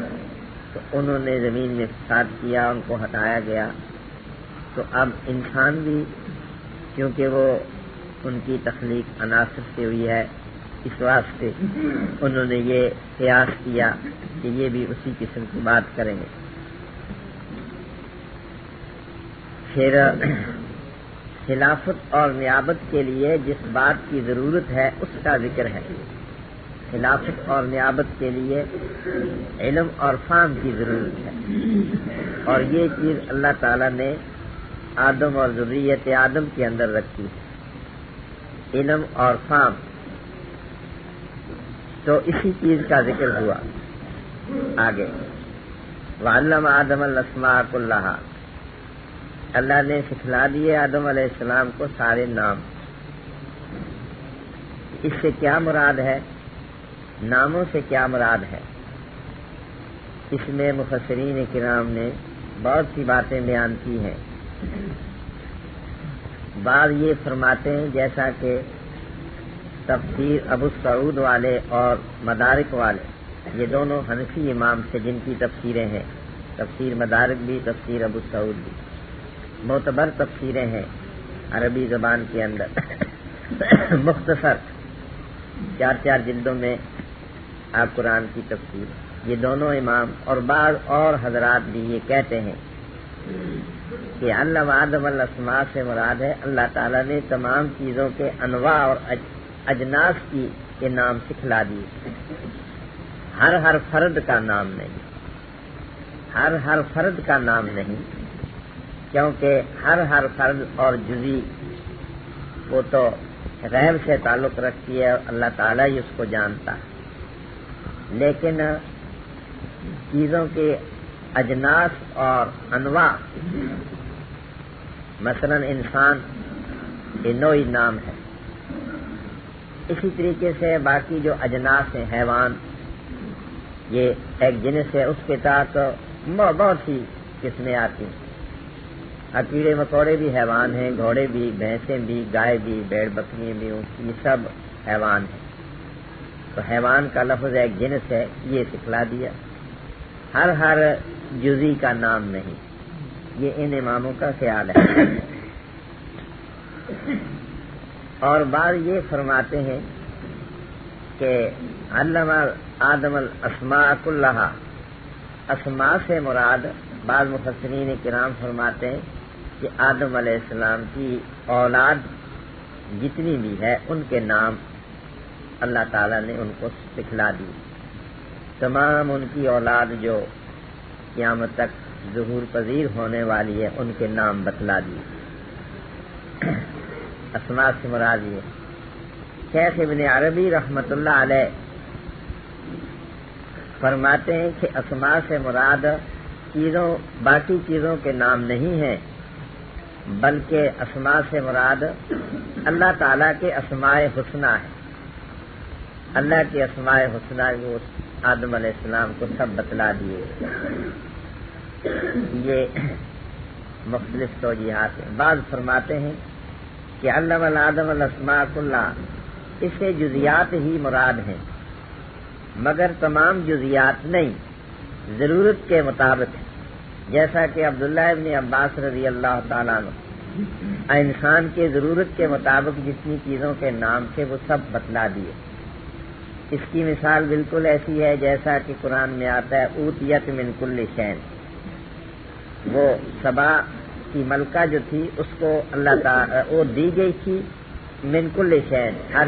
تو انہوں نے زمین میں فساد کیا، ان کو ہٹایا گیا. تو اب انسان بھی کیونکہ وہ ان کی تخلیق عناصر سے ہوئی ہے، اس واسطے انہوں نے یہ قیاس کیا کہ یہ بھی اسی قسم کی بات کریں گے. پھر خلافت اور نیابت کے لیے جس بات کی ضرورت ہے اس کا ذکر ہے. خلافت اور نیابت کے لیے علم اور فہم کی ضرورت ہے، اور یہ چیز اللہ تعالیٰ نے آدم اور ذریت آدم کے اندر رکھی ہے. علم اور فام، تو اسی چیز کا ذکر ہوا آگے۔ وعلم آدم الاسماء کلھا، اللہ نے سکھلا دیے آدم علیہ السلام کو سارے نام۔ اس سے کیا مراد ہے؟ ناموں سے کیا مراد ہے؟ اس میں مفسرین کرام نے بہت سی باتیں بیان کی ہیں۔ بعض یہ فرماتے ہیں جیسا کہ تفسیر ابو سعود والے اور مدارک والے، یہ دونوں حنفی امام سے جن کی تفسیریں ہیں، تفسیر مدارک بھی، تفسیر ابو سعود بھی، معتبر تفسیریں ہیں عربی زبان کے اندر، مختصر 4 جلدوں میں آپ قرآن کی تفسیر، یہ دونوں امام اور بعض اور حضرات بھی یہ کہتے ہیں کہ علم آدم الاسماء سے مراد ہے اللہ تعالیٰ نے تمام چیزوں کے انواع اور اجناس کی کے نام سکھلا دیے، ہر فرد کا نام نہیں، ہر فرد کا نام نہیں، کیونکہ ہر فرد اور جزی وہ تو غیب سے تعلق رکھتی ہے اور اللہ تعالیٰ ہی اس کو جانتا ہے، لیکن چیزوں کے اجناس اور انواع، مثلا انسان یہ نوعی نام ہے، اسی طریقے سے باقی جو اجناس ہیں، حیوان یہ ایک جنس ہے، اس کے تحت بہت سی قسمیں آتی ہیں، کیڑے مکوڑے بھی حیوان ہیں، گھوڑے بھی، بھینسیں بھی، گائے بھی، بھیڑ بکریاں بھی، یہ سب حیوان ہیں۔ تو حیوان کا لفظ ایک جنس ہے، یہ سکھلا دیا، ہر جزی کا نام نہیں، یہ ان اماموں کا خیال ہے۔ اور بعض یہ فرماتے ہیں کہ علم آدم الاسماء کلھا، اسماء سے مراد بعض مفسرین کرام فرماتے ہیں کہ آدم علیہ السلام کی اولاد جتنی بھی ہے ان کے نام اللہ تعالیٰ نے ان کو سکھلا دی، تمام ان کی اولاد جو قیامت تک ظہور پذیر ہونے والی ہے ان کے نام بتلا دیے۔ اسماء سے مراد یہ، شیخ ابن عربی رحمت اللہ علیہ فرماتے ہیں کہ اسماء سے مراد باقی چیزوں کے نام نہیں ہیں، بلکہ اسماء سے مراد اللہ تعالیٰ کے اسماء حسنی ہے، اللہ کے اسماء حسنی وہ آدم علیہ السلام کو سب بتلا دیے۔ یہ مختلف توجیہات ہیں۔ بعض فرماتے ہیں کہ علم آدم الاسماء کلھا، اس سے جزیات ہی مراد ہیں، مگر تمام جزیات نہیں، ضرورت کے مطابق، جیسا کہ عبداللہ ابن عباس رضی اللہ تعالیٰ عنہ انسان کے ضرورت کے مطابق جتنی چیزوں کے نام تھے وہ سب بتلا دیے۔ اس کی مثال بالکل ایسی ہے جیسا کہ قرآن میں آتا ہے اوتیت من کل شین، وہ سبا کی ملکہ جو تھی اس کو اللہ تعالیٰ وہ دی گئی تھی من کل شین، ہر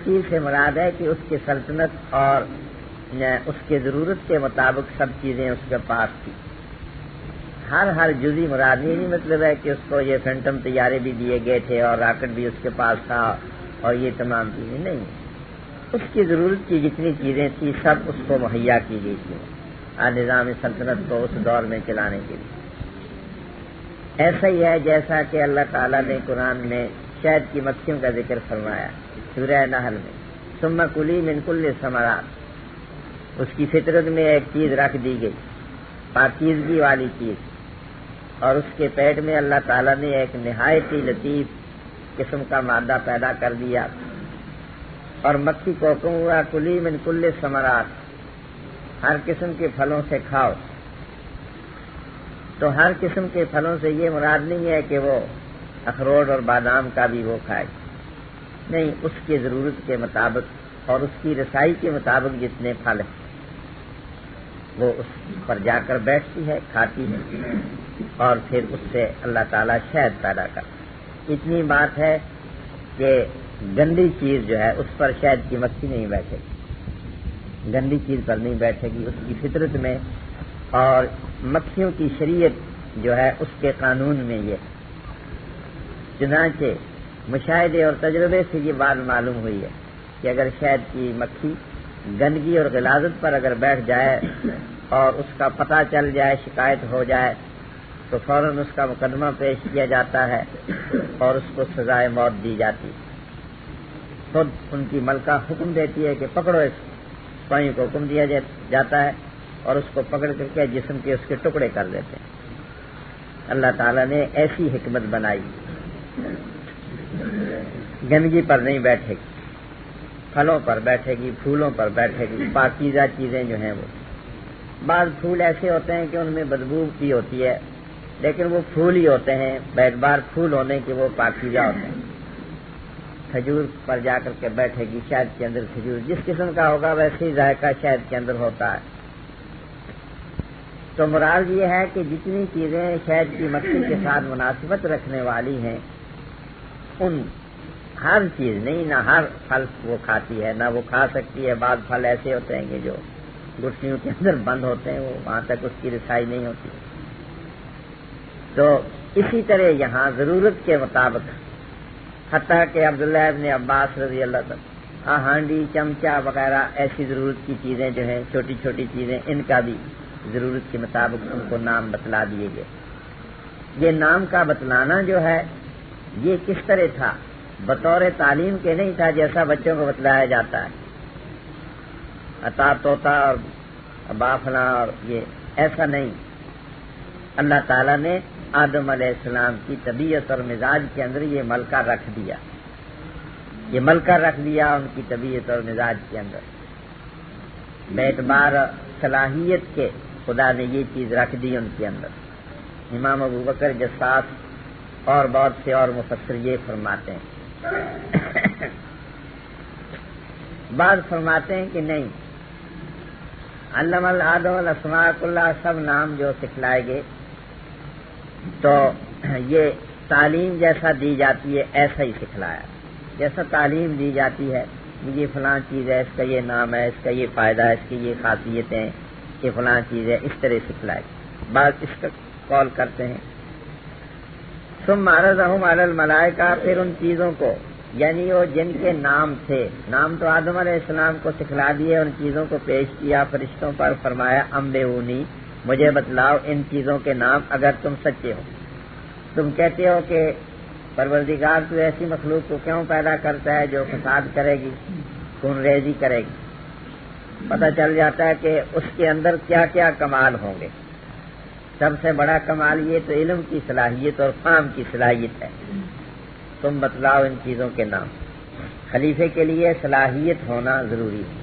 چیز سے مراد ہے کہ اس کی سلطنت اور اس کے ضرورت کے مطابق سب چیزیں اس کے پاس تھی، ہر جزی مراد نہیں مطلب ہے کہ اس کو یہ فینٹم طیارے بھی دیے گئے تھے اور راکٹ بھی اس کے پاس تھا اور یہ تمام چیزیں نہیں، اس کی ضرورت کی جتنی چیزیں تھیں سب اس کو مہیا کی گئی تھی نظام سلطنت کو اس دور میں چلانے کے لیے۔ ایسا ہی ہے جیسا کہ اللہ تعالیٰ نے قرآن میں شہد کی مکھیوں کا ذکر فرمایا سورہ نحل میں، ثم کلی من کل ثمرات، اس کی فطرت میں ایک چیز رکھ دی گئی، پاکیزگی والی چیز، اور اس کے پیٹ میں اللہ تعالیٰ نے ایک نہایت ہی لطیف قسم کا مادہ پیدا کر دیا، اور مکھی کو حکم ہوا کلی من کل ثمرات، ہر قسم کے پھلوں سے کھاؤ۔ تو ہر قسم کے پھلوں سے یہ مراد نہیں ہے کہ وہ اخروٹ اور بادام کا بھی وہ کھائے، نہیں، اس کی ضرورت کے مطابق اور اس کی رسائی کے مطابق جتنے پھل ہیں وہ اس پر جا کر بیٹھتی ہے، کھاتی ہے، اور پھر اس سے اللہ تعالیٰ شہد پیدا کرتا۔ اتنی بات ہے کہ گندی چیز جو ہے اس پر شہد کی مکھی نہیں بیٹھے گی، گندی چیز پر نہیں بیٹھے گی، اس کی فطرت میں، اور مکھیوں کی شریعت جو ہے اس کے قانون میں یہ، چنانچہ مشاہدے اور تجربے سے یہ بات معلوم ہوئی ہے کہ اگر شہد کی مکھی گندگی اور غلاظت پر اگر بیٹھ جائے اور اس کا پتہ چل جائے، شکایت ہو جائے، تو فوراً اس کا مقدمہ پیش کیا جاتا ہے اور اس کو سزائے موت دی جاتی۔ خود ان کی ملکہ حکم دیتی ہے کہ پکڑو اس پانی کو، حکم دیا جاتا ہے اور اس کو پکڑ کر کے جسم کے اس کے ٹکڑے کر دیتے ہیں۔ اللہ تعالیٰ نے ایسی حکمت بنائی، گندگی پر نہیں بیٹھے گی، پھلوں پر بیٹھے گی، پھولوں پر بیٹھے گی، پاکیزہ چیزیں جو ہیں وہ۔ بعض پھول ایسے ہوتے ہیں کہ ان میں بدبو بھی ہوتی ہے، لیکن وہ پھول ہی ہوتے ہیں، بیٹبار پھول ہونے کے وہ پاکیزہ ہوتے ہیں۔ کھجور پر جا کر کے بیٹھے گی، شہد کے اندر کھجور جس قسم کا ہوگا ویسے ہی ذائقہ شہد کے اندر ہوتا ہے۔ تو مراد یہ ہے کہ جتنی چیزیں شہد کی مکھی کے ساتھ مناسبت رکھنے والی ہیں، ان ہر چیز نہیں، نہ ہر پھل وہ کھاتی ہے، نہ وہ کھا سکتی ہے۔ بعض پھل ایسے ہوتے ہیں کہ جو گٹھلیوں کے اندر بند ہوتے ہیں، وہ وہاں تک اس کی رسائی نہیں ہوتی۔ تو اسی طرح یہاں ضرورت کے مطابق، حتیٰ کہ عبداللہ ابن عباس رضی اللہ عنہ ہانڈی، چمچہ وغیرہ ایسی ضرورت کی چیزیں جو ہیں، چھوٹی چھوٹی چیزیں، ان کا بھی ضرورت کے مطابق ان کو نام بتلا دیے گئے۔ یہ نام کا بتلانا جو ہے یہ کس طرح تھا؟ بطور تعلیم کے نہیں تھا جیسا بچوں کو بتلایا جاتا ہے، عطا طوطا اور بافنا اور یہ ایسا نہیں۔ اللہ تعالیٰ نے آدم علیہ السلام کی طبیعت اور مزاج کے اندر یہ ملکہ رکھ دیا، یہ ملکہ رکھ دیا ان کی طبیعت اور مزاج کے اندر، بیٹبار صلاحیت کے خدا نے یہ چیز رکھ دی ان کے اندر۔ امام ابو بکر جساس اور بہت سے اور مفسر یہ فرماتے ہیں۔ بعض فرماتے ہیں کہ نہیں، علم آدم الاسماء کلها، سب نام جو سکھلائے گئے تو یہ تعلیم جیسا دی جاتی ہے ایسا ہی سکھلایا، جیسا تعلیم دی جاتی ہے یہ فلاں چیز ہے، اس کا یہ نام ہے، اس کا یہ فائدہ ہے، اس کی یہ خاصیتیں، یہ فلاں چیز ہے، اس طرح سکھلائے۔ بعض اس کا قول کرتے ہیں ثم عرضهم علی الملائکہ، پھر ان چیزوں کو، یعنی وہ جن کے نام تھے، نام تو آدم علیہ السلام کو سکھلا دیے، ان چیزوں کو پیش کیا فرشتوں پر، فرمایا انبئونی، مجھے بتلاؤ ان چیزوں کے نام اگر تم سچے ہو۔ تم کہتے ہو کہ پروردگار تو ایسی مخلوق کو کیوں پیدا کرتا ہے جو فساد کرے گی، خون ریزی کرے گی، پتہ چل جاتا ہے کہ اس کے اندر کیا کیا کمال ہوں گے۔ سب سے بڑا کمال یہ تو علم کی صلاحیت اور فہم کی صلاحیت ہے۔ تم بتلاؤ ان چیزوں کے نام۔ خلیفے کے لیے صلاحیت ہونا ضروری ہے،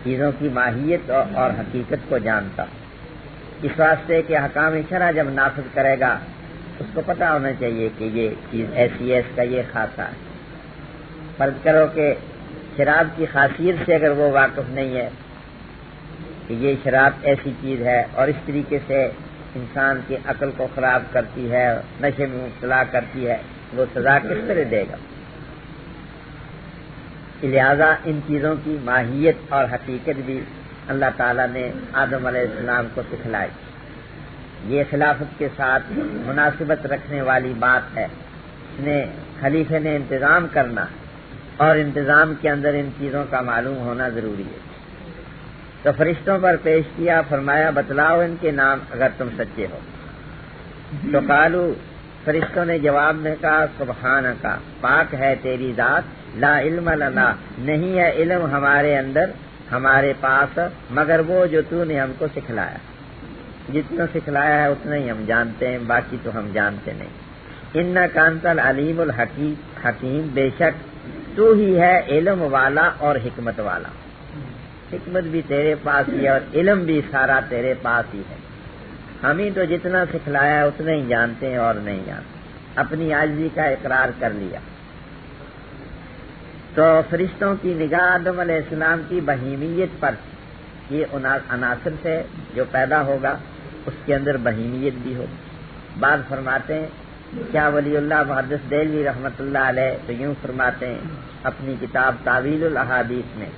چیزوں کی ماہیت اور حقیقت کو جانتا، اس واسطے کہ حکام شرع جب نافذ کرے گا اس کو پتہ ہونا چاہیے کہ یہ چیز ایسی ہے، اس کا یہ خاصہ ہے۔ فرض کرو کہ شراب کی خاصیت سے اگر وہ واقف نہیں ہے کہ یہ شراب ایسی چیز ہے اور اس طریقے سے انسان کی عقل کو خراب کرتی ہے، نشے میں مبتلا کرتی ہے، وہ سزا کس طرح دے گا؟ لہذا ان چیزوں کی ماہیت اور حقیقت بھی اللہ تعالیٰ نے آدم علیہ السلام کو سکھلائی۔ یہ خلافت کے ساتھ مناسبت رکھنے والی بات ہے، خلیفے نے انتظام کرنا اور انتظام کے اندر ان چیزوں کا معلوم ہونا ضروری ہے۔ تو فرشتوں پر پیش کیا، فرمایا بتلاؤ ان کے نام اگر تم سچے ہو۔ تو قالو، فرشتوں نے جواب میں کہا سبحانک، پاک ہے تیری ذات، لا علم لنا، نہیں ہے علم ہمارے اندر، ہمارے پاس، مگر وہ جو تو نے ہم کو سکھلایا۔ جتنا سکھلایا ہے اتنا ہی ہم جانتے ہیں، باقی تو ہم جانتے نہیں۔ انک انت العلیم الحکیم، بے شک تو ہی ہے علم والا اور حکمت والا، حکمت بھی تیرے پاس ہی ہے اور علم بھی سارا تیرے پاس ہی ہے۔ ہم ہی تو جتنا سکھلایا ہے اتنا ہی جانتے ہیں اور نہیں جانتے، اپنی عاجزی کا اقرار کر لیا۔ تو فرشتوں کی نگاہ آدم علیہ السلام کی بہیمیت پر، یہ عناصر سے جو پیدا ہوگا اس کے اندر بہیمیت بھی ہوگی۔ بعض فرماتے ہیں، کیا ولی اللہ محدث دہلوی رحمۃ اللہ علیہ تو یوں فرماتے ہیں اپنی کتاب تعویل الاحادیث میں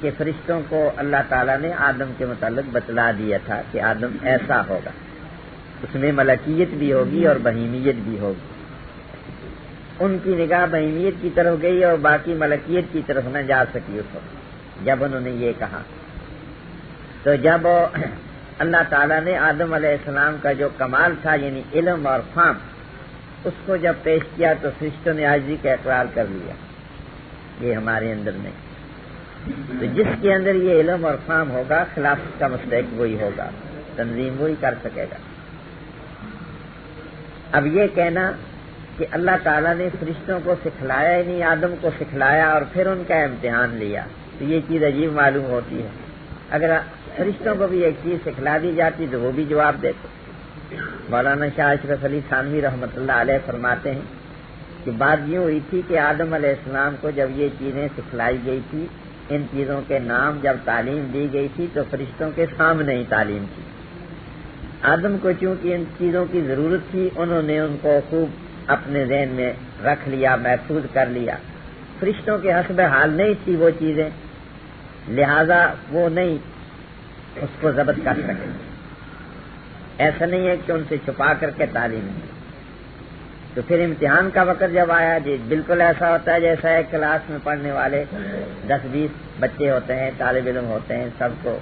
کہ فرشتوں کو اللہ تعالیٰ نے آدم کے متعلق بتلا دیا تھا کہ آدم ایسا ہوگا، اس میں ملکیت بھی ہوگی اور بہیمیت بھی ہوگی۔ ان کی نگاہ بہیمیت کی طرف گئی اور باقی ملکیت کی طرف نہ جا سکی اس وقت جب انہوں نے یہ کہا. تو جب اللہ تعالیٰ نے آدم علیہ السلام کا جو کمال تھا یعنی علم اور فہم اس کو جب پیش کیا تو فرشتوں نے عاجزی کا اقرار کر لیا یہ ہمارے اندر نہیں. تو جس کے اندر یہ علم اور فہم ہوگا خلافت کا مستحق وہی ہوگا, تنظیم وہی کر سکے گا. اب یہ کہنا کہ اللہ تعالیٰ نے فرشتوں کو سکھلایا ہی نہیں, آدم کو سکھلایا اور پھر ان کا امتحان لیا, تو یہ چیز عجیب معلوم ہوتی ہے. اگر فرشتوں کو بھی ایک چیز سکھلا دی جاتی تو وہ بھی جواب دیتے. مولانا شاہ اشرف علی تھانوی رحمۃ اللہ علیہ فرماتے ہیں کہ بات یوں ہوئی تھی کہ آدم علیہ السلام کو جب یہ چیزیں سکھلائی گئی تھی, ان چیزوں کے نام جب تعلیم دی گئی تھی تو فرشتوں کے سامنے ہی تعلیم تھی. آدم کو چونکہ ان چیزوں کی ضرورت تھی انہوں نے ان کو خوب اپنے ذہن میں رکھ لیا, محفوظ کر لیا. فرشتوں کے حسب حال نہیں تھی وہ چیزیں, لہذا وہ نہیں اس کو ضبط کر سکے. ایسا نہیں ہے کہ ان سے چھپا کر کے تعلیم دی. تو پھر امتحان کا وقت جب آیا جی بالکل ایسا ہوتا ہے جیسا ایک کلاس میں پڑھنے والے 10-20 بچے ہوتے ہیں, طالب علم ہوتے ہیں, سب کو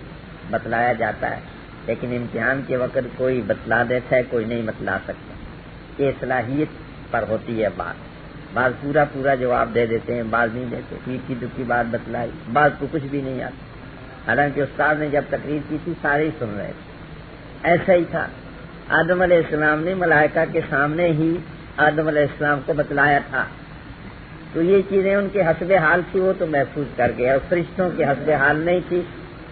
بتلایا جاتا ہے, لیکن امتحان کے وقت کوئی بتلا دیتا ہے کوئی نہیں بتلا سکتا. یہ صلاحیت پر ہوتی ہے بات. بعض پورا جواب دے دیتے ہیں, بعض نہیں دیتے, ٹھیک کی بات بتلائی, بعض کو کچھ بھی نہیں آتا. حالانکہ استاد نے جب تقریر کی تھی سارے ہی سن رہے تھے. ایسا ہی تھا, آدم علیہ السلام نے ملائکہ کے سامنے ہی آدم علیہ السلام کو بتلایا تھا. تو یہ چیزیں ان کے حسب حال تھی وہ تو محفوظ کر گئے, اور فرشتوں کے حسب حال نہیں تھی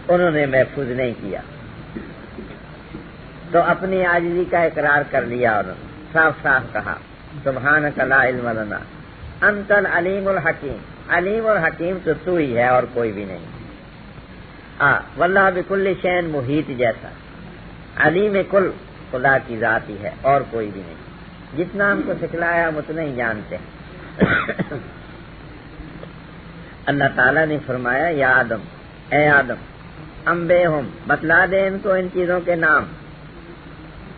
انہوں نے محفوظ نہیں کیا. تو اپنی عاجزی کا اقرار کر لیا اور صاف کہا سبحانک لا علم لنا انت العلیم الحکیم. علیم اور حکیم تو تو ہی ہے اور کوئی بھی نہیں. واللہ بکل شیء محیط جیسا علیم کل خدا کی ذات ہی ہے اور کوئی بھی نہیں. جتنا ہم کو سکھلایا ہم اتنا ہی جانتے ہیں. اللہ تعالیٰ نے فرمایا یا آدم, اے آدم, انبئہم بتلا دے ان کو ان چیزوں کے نام.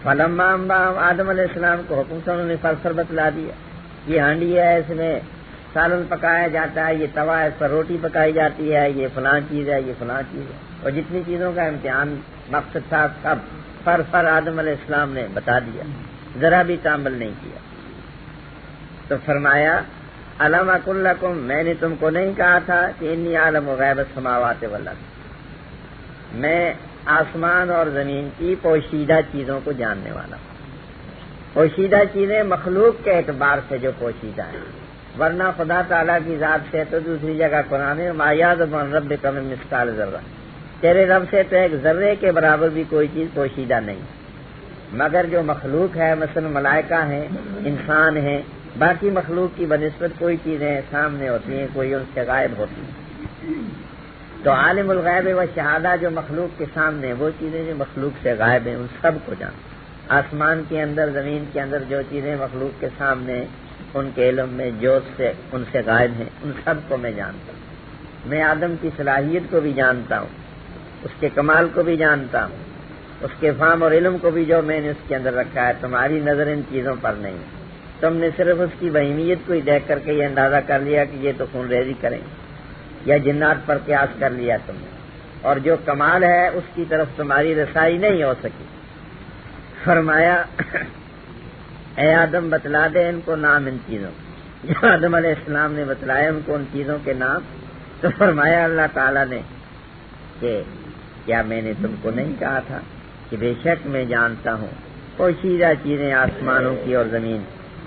فلما انبأہم آدم علیہ السلام کو حکم سے انہوں نے فر بتلا دیا. یہ ہانڈی ہے, اس میں سالن پکایا جاتا ہے, یہ توا ہے, اس پر روٹی پکائی جاتی ہے, یہ فلاں چیز ہے, یہ فلاں چیز ہے, اور جتنی چیزوں کا امتحان مقصد تھا سب فر آدم علیہ السلام نے بتا دیا, ذرا بھی تعامل نہیں کیا. تو فرمایا علم اقل لکم, میں نے تم کو نہیں کہا تھا کہ انی عالم غیب السماوات والارض, میں آسمان اور زمین کی پوشیدہ چیزوں کو جاننے والا ہوں. پوشیدہ چیزیں مخلوق کے اعتبار سے جو پوشیدہ ہیں, ورنہ خدا تعالیٰ کی ذات سے تو دوسری جگہ قرآن میں ما یعزب عن ربک من مثقال ذرہ, تیرے رب سے تو ایک ذرے کے برابر بھی کوئی چیز پوشیدہ نہیں. مگر جو مخلوق ہے مثلا ملائکہ ہیں, انسان ہیں, باقی مخلوق کی بنسبت کوئی چیزیں سامنے ہوتی ہیں, کوئی ان سے غائب ہوتی ہیں. تو عالم الغیب و شہادہ جو مخلوق کے سامنے, وہ چیزیں جو مخلوق سے غائب ہیں ان سب کو جان. آسمان کے اندر زمین کے اندر جو چیزیں مخلوق کے سامنے ان کے علم میں جو سے ان سے غائب ہیں ان سب کو میں جانتا ہوں. میں آدم کی صلاحیت کو بھی جانتا ہوں, اس کے کمال کو بھی جانتا ہوں, اس کے فہم اور علم کو بھی جو میں نے اس کے اندر رکھا ہے. تمہاری نظر ان چیزوں پر نہیں, تم نے صرف اس کی بہیمیت کو ہی دیکھ کر کے یہ اندازہ کر لیا کہ یہ تو خون ریزی کریں, یا جنات پر قیاس کر لیا تم نے, اور جو کمال ہے اس کی طرف تمہاری رسائی نہیں ہو سکی. فرمایا اے آدم بتلا دے ان کو نام ان چیزوں. جب آدم علیہ السلام نے بتلایا ان کو ان چیزوں کے نام, تو فرمایا اللہ تعالیٰ نے کہ کیا میں نے تم کو نہیں کہا تھا کہ بے شک میں جانتا ہوں پوشیدہ چیزیں آسمانوں کی اور زمین,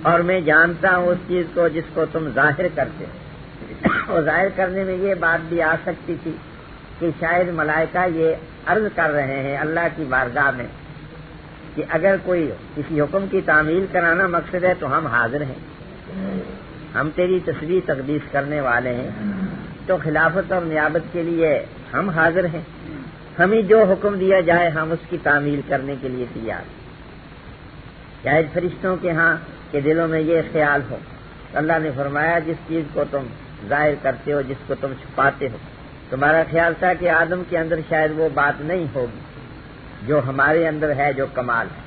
اور میں جانتا ہوں اس چیز کو جس کو تم ظاہر کرتے. اور ظاہر کرنے میں یہ بات بھی آ سکتی تھی کہ شاید ملائکہ یہ عرض کر رہے ہیں اللہ کی بارگاہ میں کہ اگر کوئی کسی حکم کی تعمیل کرانا مقصد ہے تو ہم حاضر ہیں, ہم تیری تسبیح تقدیس کرنے والے ہیں, تو خلافت اور نیابت کے لیے ہم حاضر ہیں, ہمیں جو حکم دیا جائے ہم اس کی تعمیل کرنے کے لیے تیار. شاید فرشتوں کے ہاں کے دلوں میں یہ خیال ہو. اللہ نے فرمایا جس چیز کو تم ظاہر کرتے ہو, جس کو تم چھپاتے ہو, تمہارا خیال تھا کہ آدم کے اندر شاید وہ بات نہیں ہوگی جو ہمارے اندر ہے, جو کمال ہے.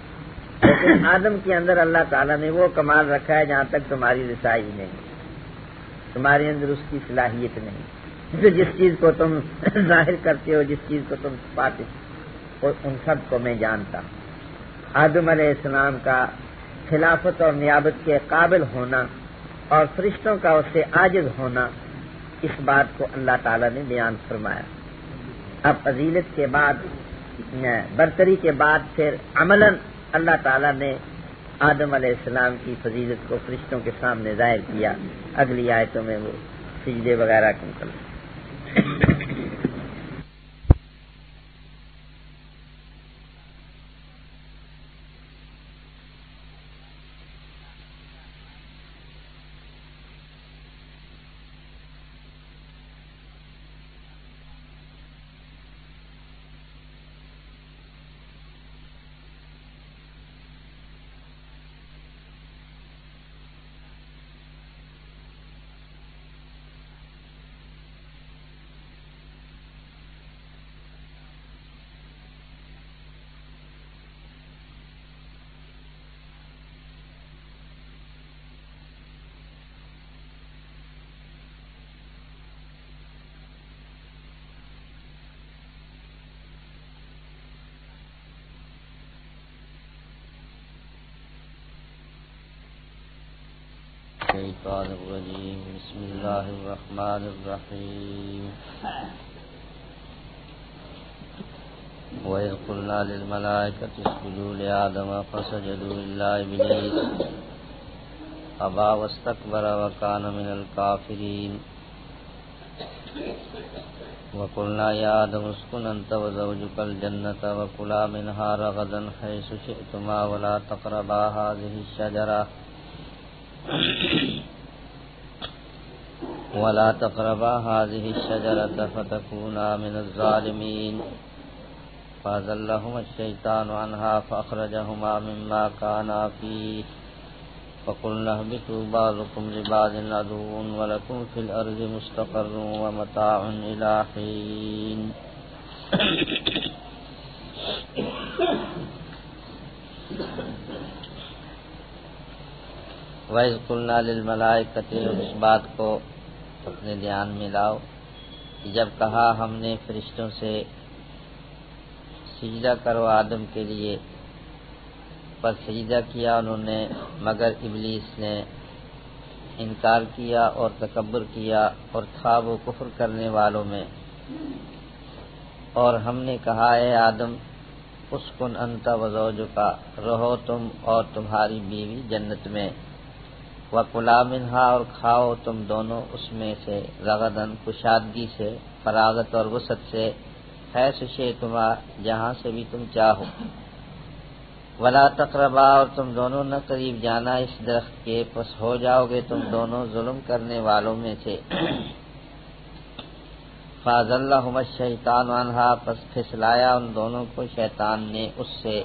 لیکن آدم کے اندر اللہ تعالیٰ نے وہ کمال رکھا ہے جہاں تک تمہاری رسائی نہیں، تمہارے اندر اس کی صلاحیت نہیں، تو جس چیز کو تم ظاہر کرتے ہو، جس چیز کو تم پاتے ہو، ان سب کو میں جانتا ہوں۔ آدم علیہ السلام کا خلافت اور نیابت کے قابل ہونا اور فرشتوں کا اس سے عاجز ہونا، اس بات کو اللہ تعالیٰ نے بیان فرمایا۔ اب فضیلت کے بعد، برتری کے بعد پھر عملاً اللہ تعالیٰ نے آدم علیہ السلام کی فضیلت کو فرشتوں کے سامنے ظاہر کیا۔ اگلی آیتوں میں وہ سجدے وغیرہ کے متعلق الشیطان الرجیم بسم اللہ الرحمن الرحیم وَإِذْ قُلْنَا لِلْمَلَائِكَةِ اسْجُدُوا لِآدَمَ فَسَجَدُوا إِلَّا إِبْلِيسَ أَبَى وَاسْتَكْبَرَ وَكَانَ مِنَ الْكَافِرِينَ وَقُلْنَا يَا آدَمُ اسْكُنْ أَنْتَ وَزَوْجُكَ الْجَنَّةَ وَكُلَا مِنْهَا رَغَدًا حَيْثُ شِئْتُمَا وَلَا تَقْرَبَا هَٰذِهِ الشَّجَرَةَ فتكونا من الظالمين فأزلهما الشيطان عنها فأخرجهما مما كانا فيه فقلنا اهبطوا بعضكم لبعض عدو ولكم في الأرض مستقر ومتاع إلى حين وَإِذْ قُلْنَا لِلْمَلَائِكَةِ، اس بات کو اپنے دھیان میں لاؤ کہ جب کہا ہم نے فرشتوں سے سجدہ کرو آدم کے لیے، پر سجدہ کیا انہوں نے مگر ابلیس نے انکار کیا اور تکبر کیا اور تھا وہ کفر کرنے والوں میں۔ اور ہم نے کہا اے آدم اسکن انت وزوجکا، رہو تم اور تمہاری بیوی جنت میں، وَكُلَا مِنْهَا، اور کھاؤ تم دونوں اس میں سے، رغدن کشادگی سے، فراغت اور وسعت سے، حیث شئتما جہاں سے بھی تم چاہو، وَلَا تَقْرَبَا، اور تم دونوں نہ قریب جانا اس درخت کے، پس ہو جاؤ گے تم دونوں ظلم کرنے والوں میں سے۔ فَأَزَلَّهُمَا الشَّيْطَانُ عَنْهَا، پس پھسلایا ان دونوں کو شیطان نے اس سے،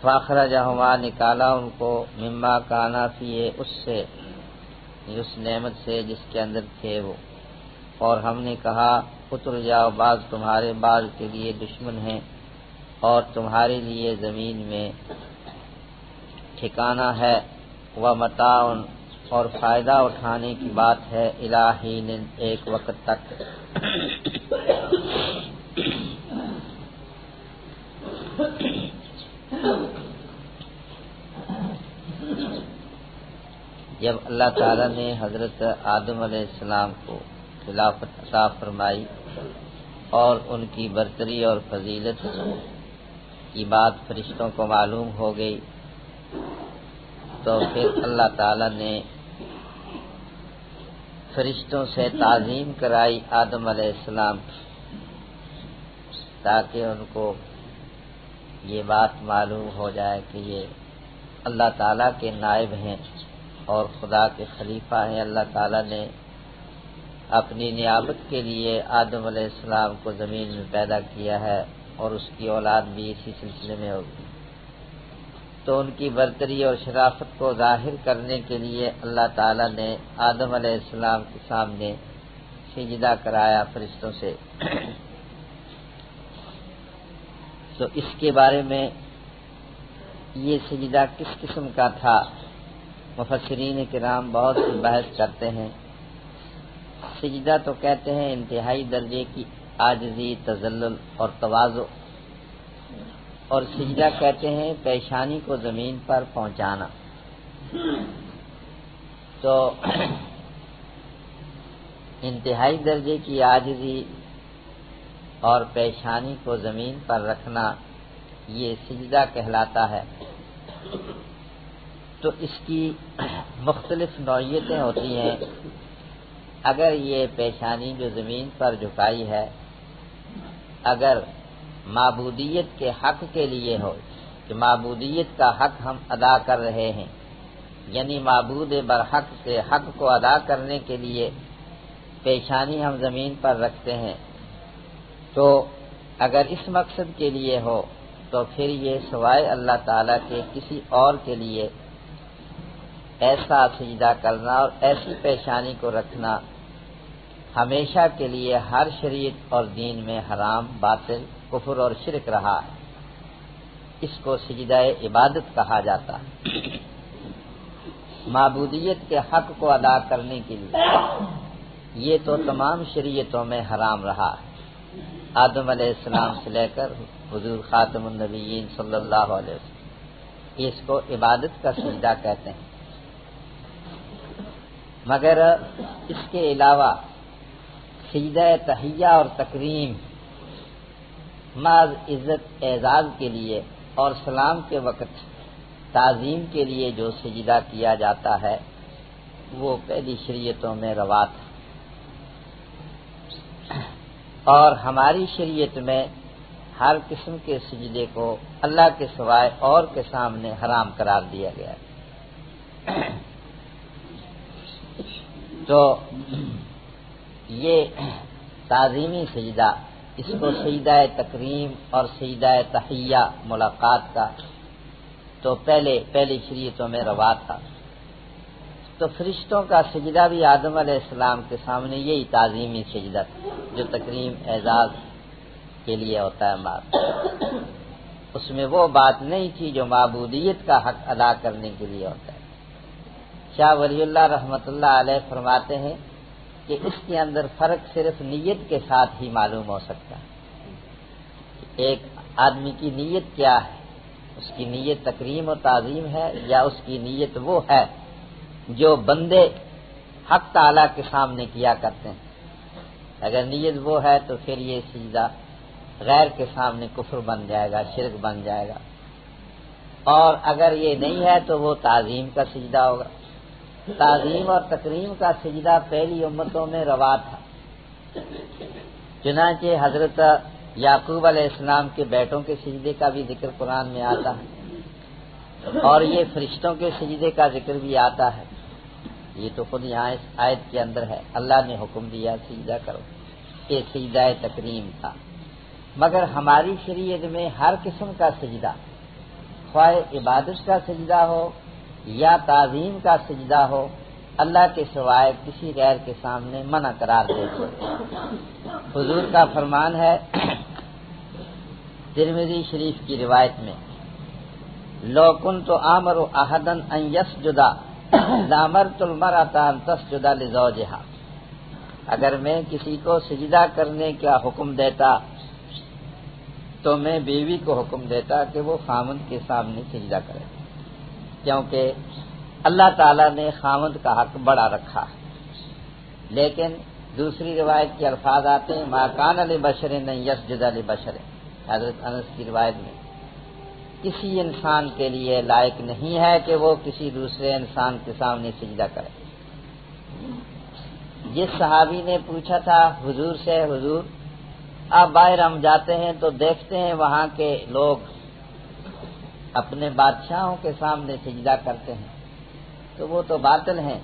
فَأَخْرَجَهُمَا، نکالا ان کو، مما کانا فیہ، اس سے، اس نعمت سے جس کے اندر تھے وہ۔ اور ہم نے کہا اتر جاؤ، بعض تمہارے بعض کے لیے دشمن ہیں، اور تمہارے لیے زمین میں ٹھکانہ ہے، ومتاع، اور فائدہ اٹھانے کی بات ہے، الی حین، ایک وقت تک۔ جب اللہ تعالیٰ نے حضرت آدم علیہ السلام کو خلافت عطا فرمائی اور ان کی برتری اور فضیلت کی بات فرشتوں کو معلوم ہو گئی، تو پھر اللہ تعالیٰ نے فرشتوں سے تعظیم کرائی آدم علیہ السلام کی، تاکہ ان کو یہ بات معلوم ہو جائے کہ یہ اللہ تعالیٰ کے نائب ہیں اور خدا کے خلیفہ ہیں۔ اللہ تعالیٰ نے اپنی نیابت کے لیے آدم علیہ السلام کو زمین میں پیدا کیا ہے، اور اس کی اولاد بھی اسی سلسلے میں ہوگی۔ تو ان کی برتری اور شرافت کو ظاہر کرنے کے لیے اللہ تعالیٰ نے آدم علیہ السلام کے سامنے سجدہ کرایا فرشتوں سے۔ تو اس کے بارے میں یہ سجدہ کس قسم کا تھا؟ مفسرین کرام بہت سی بحث کرتے ہیں۔ سجدہ تو کہتے ہیں انتہائی درجے کی عاجزی، تذلل اور تواضع، اور سجدہ کہتے ہیں پیشانی کو زمین پر پہنچانا۔ تو انتہائی درجے کی عاجزی اور پیشانی کو زمین پر رکھنا یہ سجدہ کہلاتا ہے۔ تو اس کی مختلف نوعیتیں ہوتی ہیں۔ اگر یہ پیشانی جو زمین پر جھکائی ہے اگر معبودیت کے حق کے لیے ہو کہ معبودیت کا حق ہم ادا کر رہے ہیں، یعنی معبود برحق کے حق کو ادا کرنے کے لیے پیشانی ہم زمین پر رکھتے ہیں، تو اگر اس مقصد کے لیے ہو تو پھر یہ سوائے اللہ تعالیٰ کے کسی اور کے لیے ایسا سجدہ کرنا اور ایسی پیشانی کو رکھنا ہمیشہ کے لیے ہر شریعت اور دین میں حرام، باطل، کفر اور شرک رہا ہے۔ اس کو سجدہ عبادت کہا جاتا ہے، معبودیت کے حق کو ادا کرنے کے لیے۔ یہ تو تمام شریعتوں میں حرام رہا ہے، آدم علیہ السلام سے لے کر حضور خاتم النبیین صلی اللہ علیہ وسلم، اس کو عبادت کا سجدہ کہتے ہیں۔ مگر اس کے علاوہ سجدہ تحیہ اور تکریم محض عزت اعزاز کے لیے اور سلام کے وقت تعظیم کے لیے جو سجدہ کیا جاتا ہے وہ پہلی شریعتوں میں روا تھا، اور ہماری شریعت میں ہر قسم کے سجدے کو اللہ کے سوائے اور کے سامنے حرام قرار دیا گیا ہے۔ تو یہ تعظیمی سجدہ، اس کو سجدہ تکریم اور سجدہ تحیہ ملاقات کا تو پہلی شریعتوں میں روا تھا۔ تو فرشتوں کا سجدہ بھی آدم علیہ السلام کے سامنے یہی تعظیمی سجدہ تھا جو تکریم اعزاز کے لیے ہوتا ہے مات۔ اس میں وہ بات نہیں تھی جو معبودیت کا حق ادا کرنے کے لیے ہوتا ہے۔ شاہ ولی اللہ رحمۃ اللہ علیہ فرماتے ہیں کہ اس کے اندر فرق صرف نیت کے ساتھ ہی معلوم ہو سکتا ہے۔ ایک آدمی کی نیت کیا ہے، اس کی نیت تکریم و تعظیم ہے یا اس کی نیت وہ ہے جو بندے حق تعالیٰ کے سامنے کیا کرتے ہیں۔ اگر نیت وہ ہے تو پھر یہ سجدہ غیر کے سامنے کفر بن جائے گا، شرک بن جائے گا، اور اگر یہ نہیں ہے تو وہ تعظیم کا سجدہ ہوگا۔ تعظیم اور تکریم کا سجدہ پہلی امتوں میں روا تھا، چنانچہ حضرت یعقوب علیہ السلام کے بیٹوں کے سجدے کا بھی ذکر قرآن میں آتا ہے، اور یہ فرشتوں کے سجدے کا ذکر بھی آتا ہے۔ یہ تو خود یہاں اس آیت کے اندر ہے، اللہ نے حکم دیا سجدہ کرو، یہ سجدہ تکریم تھا۔ مگر ہماری شریعت میں ہر قسم کا سجدہ، خواہ عبادت کا سجدہ ہو یا تعظیم کا سجدہ ہو، اللہ کے سوائے کسی غیر کے سامنے منع قرار دیتے ہیں۔ حضور کا فرمان ہے ترمذی شریف کی روایت میں، لو کنت آمر احدا ان یسجد لامرت المرأة ان تسجد لزوجها، اگر میں کسی کو سجدہ کرنے کا حکم دیتا تو میں بیوی کو حکم دیتا کہ وہ خامند کے سامنے سجدہ کرے، کیونکہ اللہ تعالیٰ نے خامند کا حق بڑا رکھا ہے۔ لیکن دوسری روایت کے الفاظ آتے ہیں ما کان لبشر ان یسجد لبشر، حضرت انس کی روایت میں کسی انسان کے لیے لائق نہیں ہے کہ وہ کسی دوسرے انسان کے سامنے سجدہ کرے۔ جس صحابی نے پوچھا تھا حضور سے، حضور آپ باہر ہم جاتے ہیں تو دیکھتے ہیں وہاں کے لوگ اپنے بادشاہوں کے سامنے سجدہ کرتے ہیں، تو وہ تو باطل ہیں،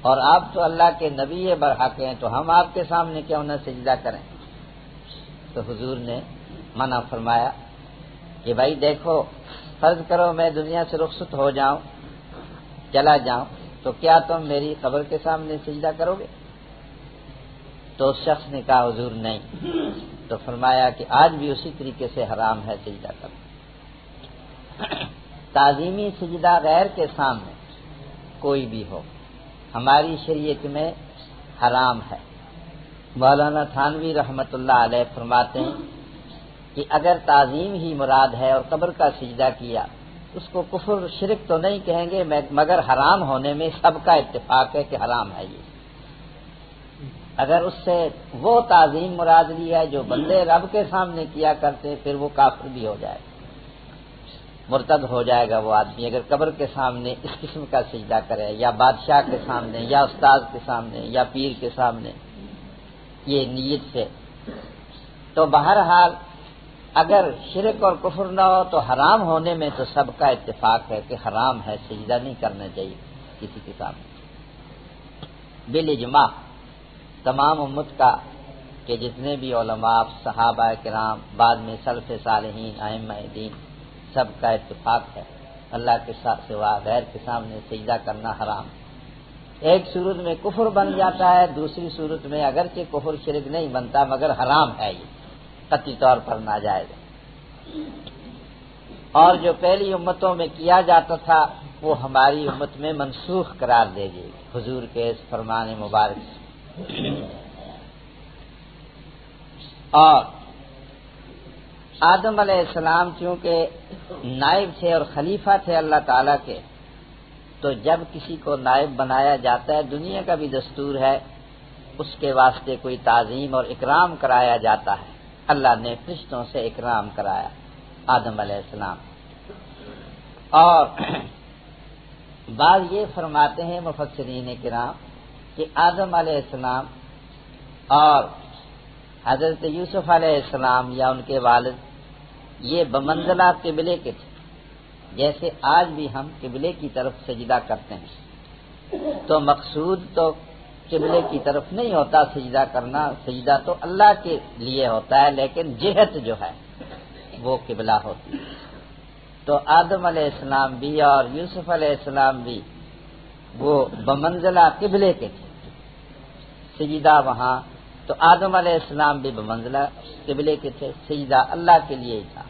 اور آپ تو اللہ کے نبی برحق ہیں، تو ہم آپ کے سامنے کیوں نہ سجدہ کریں؟ تو حضور نے منع فرمایا کہ بھائی دیکھو، فرض کرو میں دنیا سے رخصت ہو جاؤں، چلا جاؤں، تو کیا تم میری قبر کے سامنے سجدہ کرو گے؟ تو اس شخص نے کہا حضور نہیں، تو فرمایا کہ آج بھی اسی طریقے سے حرام ہے سجدہ کرنا۔ تعظیمی سجدہ غیر کے سامنے کوئی بھی ہو ہماری شریعت میں حرام ہے۔ مولانا تھانوی رحمت اللہ علیہ فرماتے ہیں کہ اگر تعظیم ہی مراد ہے اور قبر کا سجدہ کیا اس کو کفر شرک تو نہیں کہیں گے، مگر حرام ہونے میں سب کا اتفاق ہے کہ حرام ہے یہ۔ اگر اس سے وہ تعظیم مراد لی ہے جو بندے رب کے سامنے کیا کرتے پھر وہ کافر بھی ہو جائے گا، مرتد ہو جائے گا وہ آدمی اگر قبر کے سامنے اس قسم کا سجدہ کرے، یا بادشاہ کے سامنے یا استاد کے سامنے یا پیر کے سامنے یہ نیت سے۔ تو بہرحال اگر شرک اور کفر نہ ہو تو حرام ہونے میں تو سب کا اتفاق ہے کہ حرام ہے، سجدہ نہیں کرنا چاہیے کسی کے سامنے بالاجماع تمام امت کا، کہ جتنے بھی علماء صحابہ کرام بعد میں سلف صالحین ائمہ دین سب کا اتفاق ہے اللہ کے سوا غیر کے سامنے سجدہ کرنا حرام ہے۔ ایک صورت میں کفر بن جاتا ہے، دوسری صورت میں اگرچہ کفر شرک نہیں بنتا مگر حرام ہے یہ قطعی طور پر ناجائز ہے۔ اور جو پہلی امتوں میں کیا جاتا تھا وہ ہماری امت میں منسوخ قرار دے گی حضور کے اس فرمان مبارک سے۔ اور آدم علیہ السلام چونکہ نائب تھے اور خلیفہ تھے اللہ تعالیٰ کے، تو جب کسی کو نائب بنایا جاتا ہے دنیا کا بھی دستور ہے اس کے واسطے کوئی تعظیم اور اکرام کرایا جاتا ہے۔ اللہ نے فرشتوں سے اکرام کرایا آدم علیہ السلام۔ اور بعض یہ فرماتے ہیں مفسرین کرام کہ آدم علیہ السلام اور حضرت یوسف علیہ السلام یا ان کے والد یہ بمنزلہ قبلے کے تھے، جیسے آج بھی ہم قبلے کی طرف سجدہ کرتے ہیں تو مقصود تو قبلے کی طرف نہیں ہوتا سجدہ کرنا، سجدہ تو اللہ کے لیے ہوتا ہے لیکن جہت جو ہے وہ قبلہ ہوتی ہے۔ تو آدم علیہ السلام بھی اور یوسف علیہ السلام بھی وہ بمنزلہ قبلے کے تھے، سجدہ وہاں تو آدم علیہ السلام بھی بمنزلہ قبلے کے تھے، سجدہ اللہ کے لیے ہی تھا۔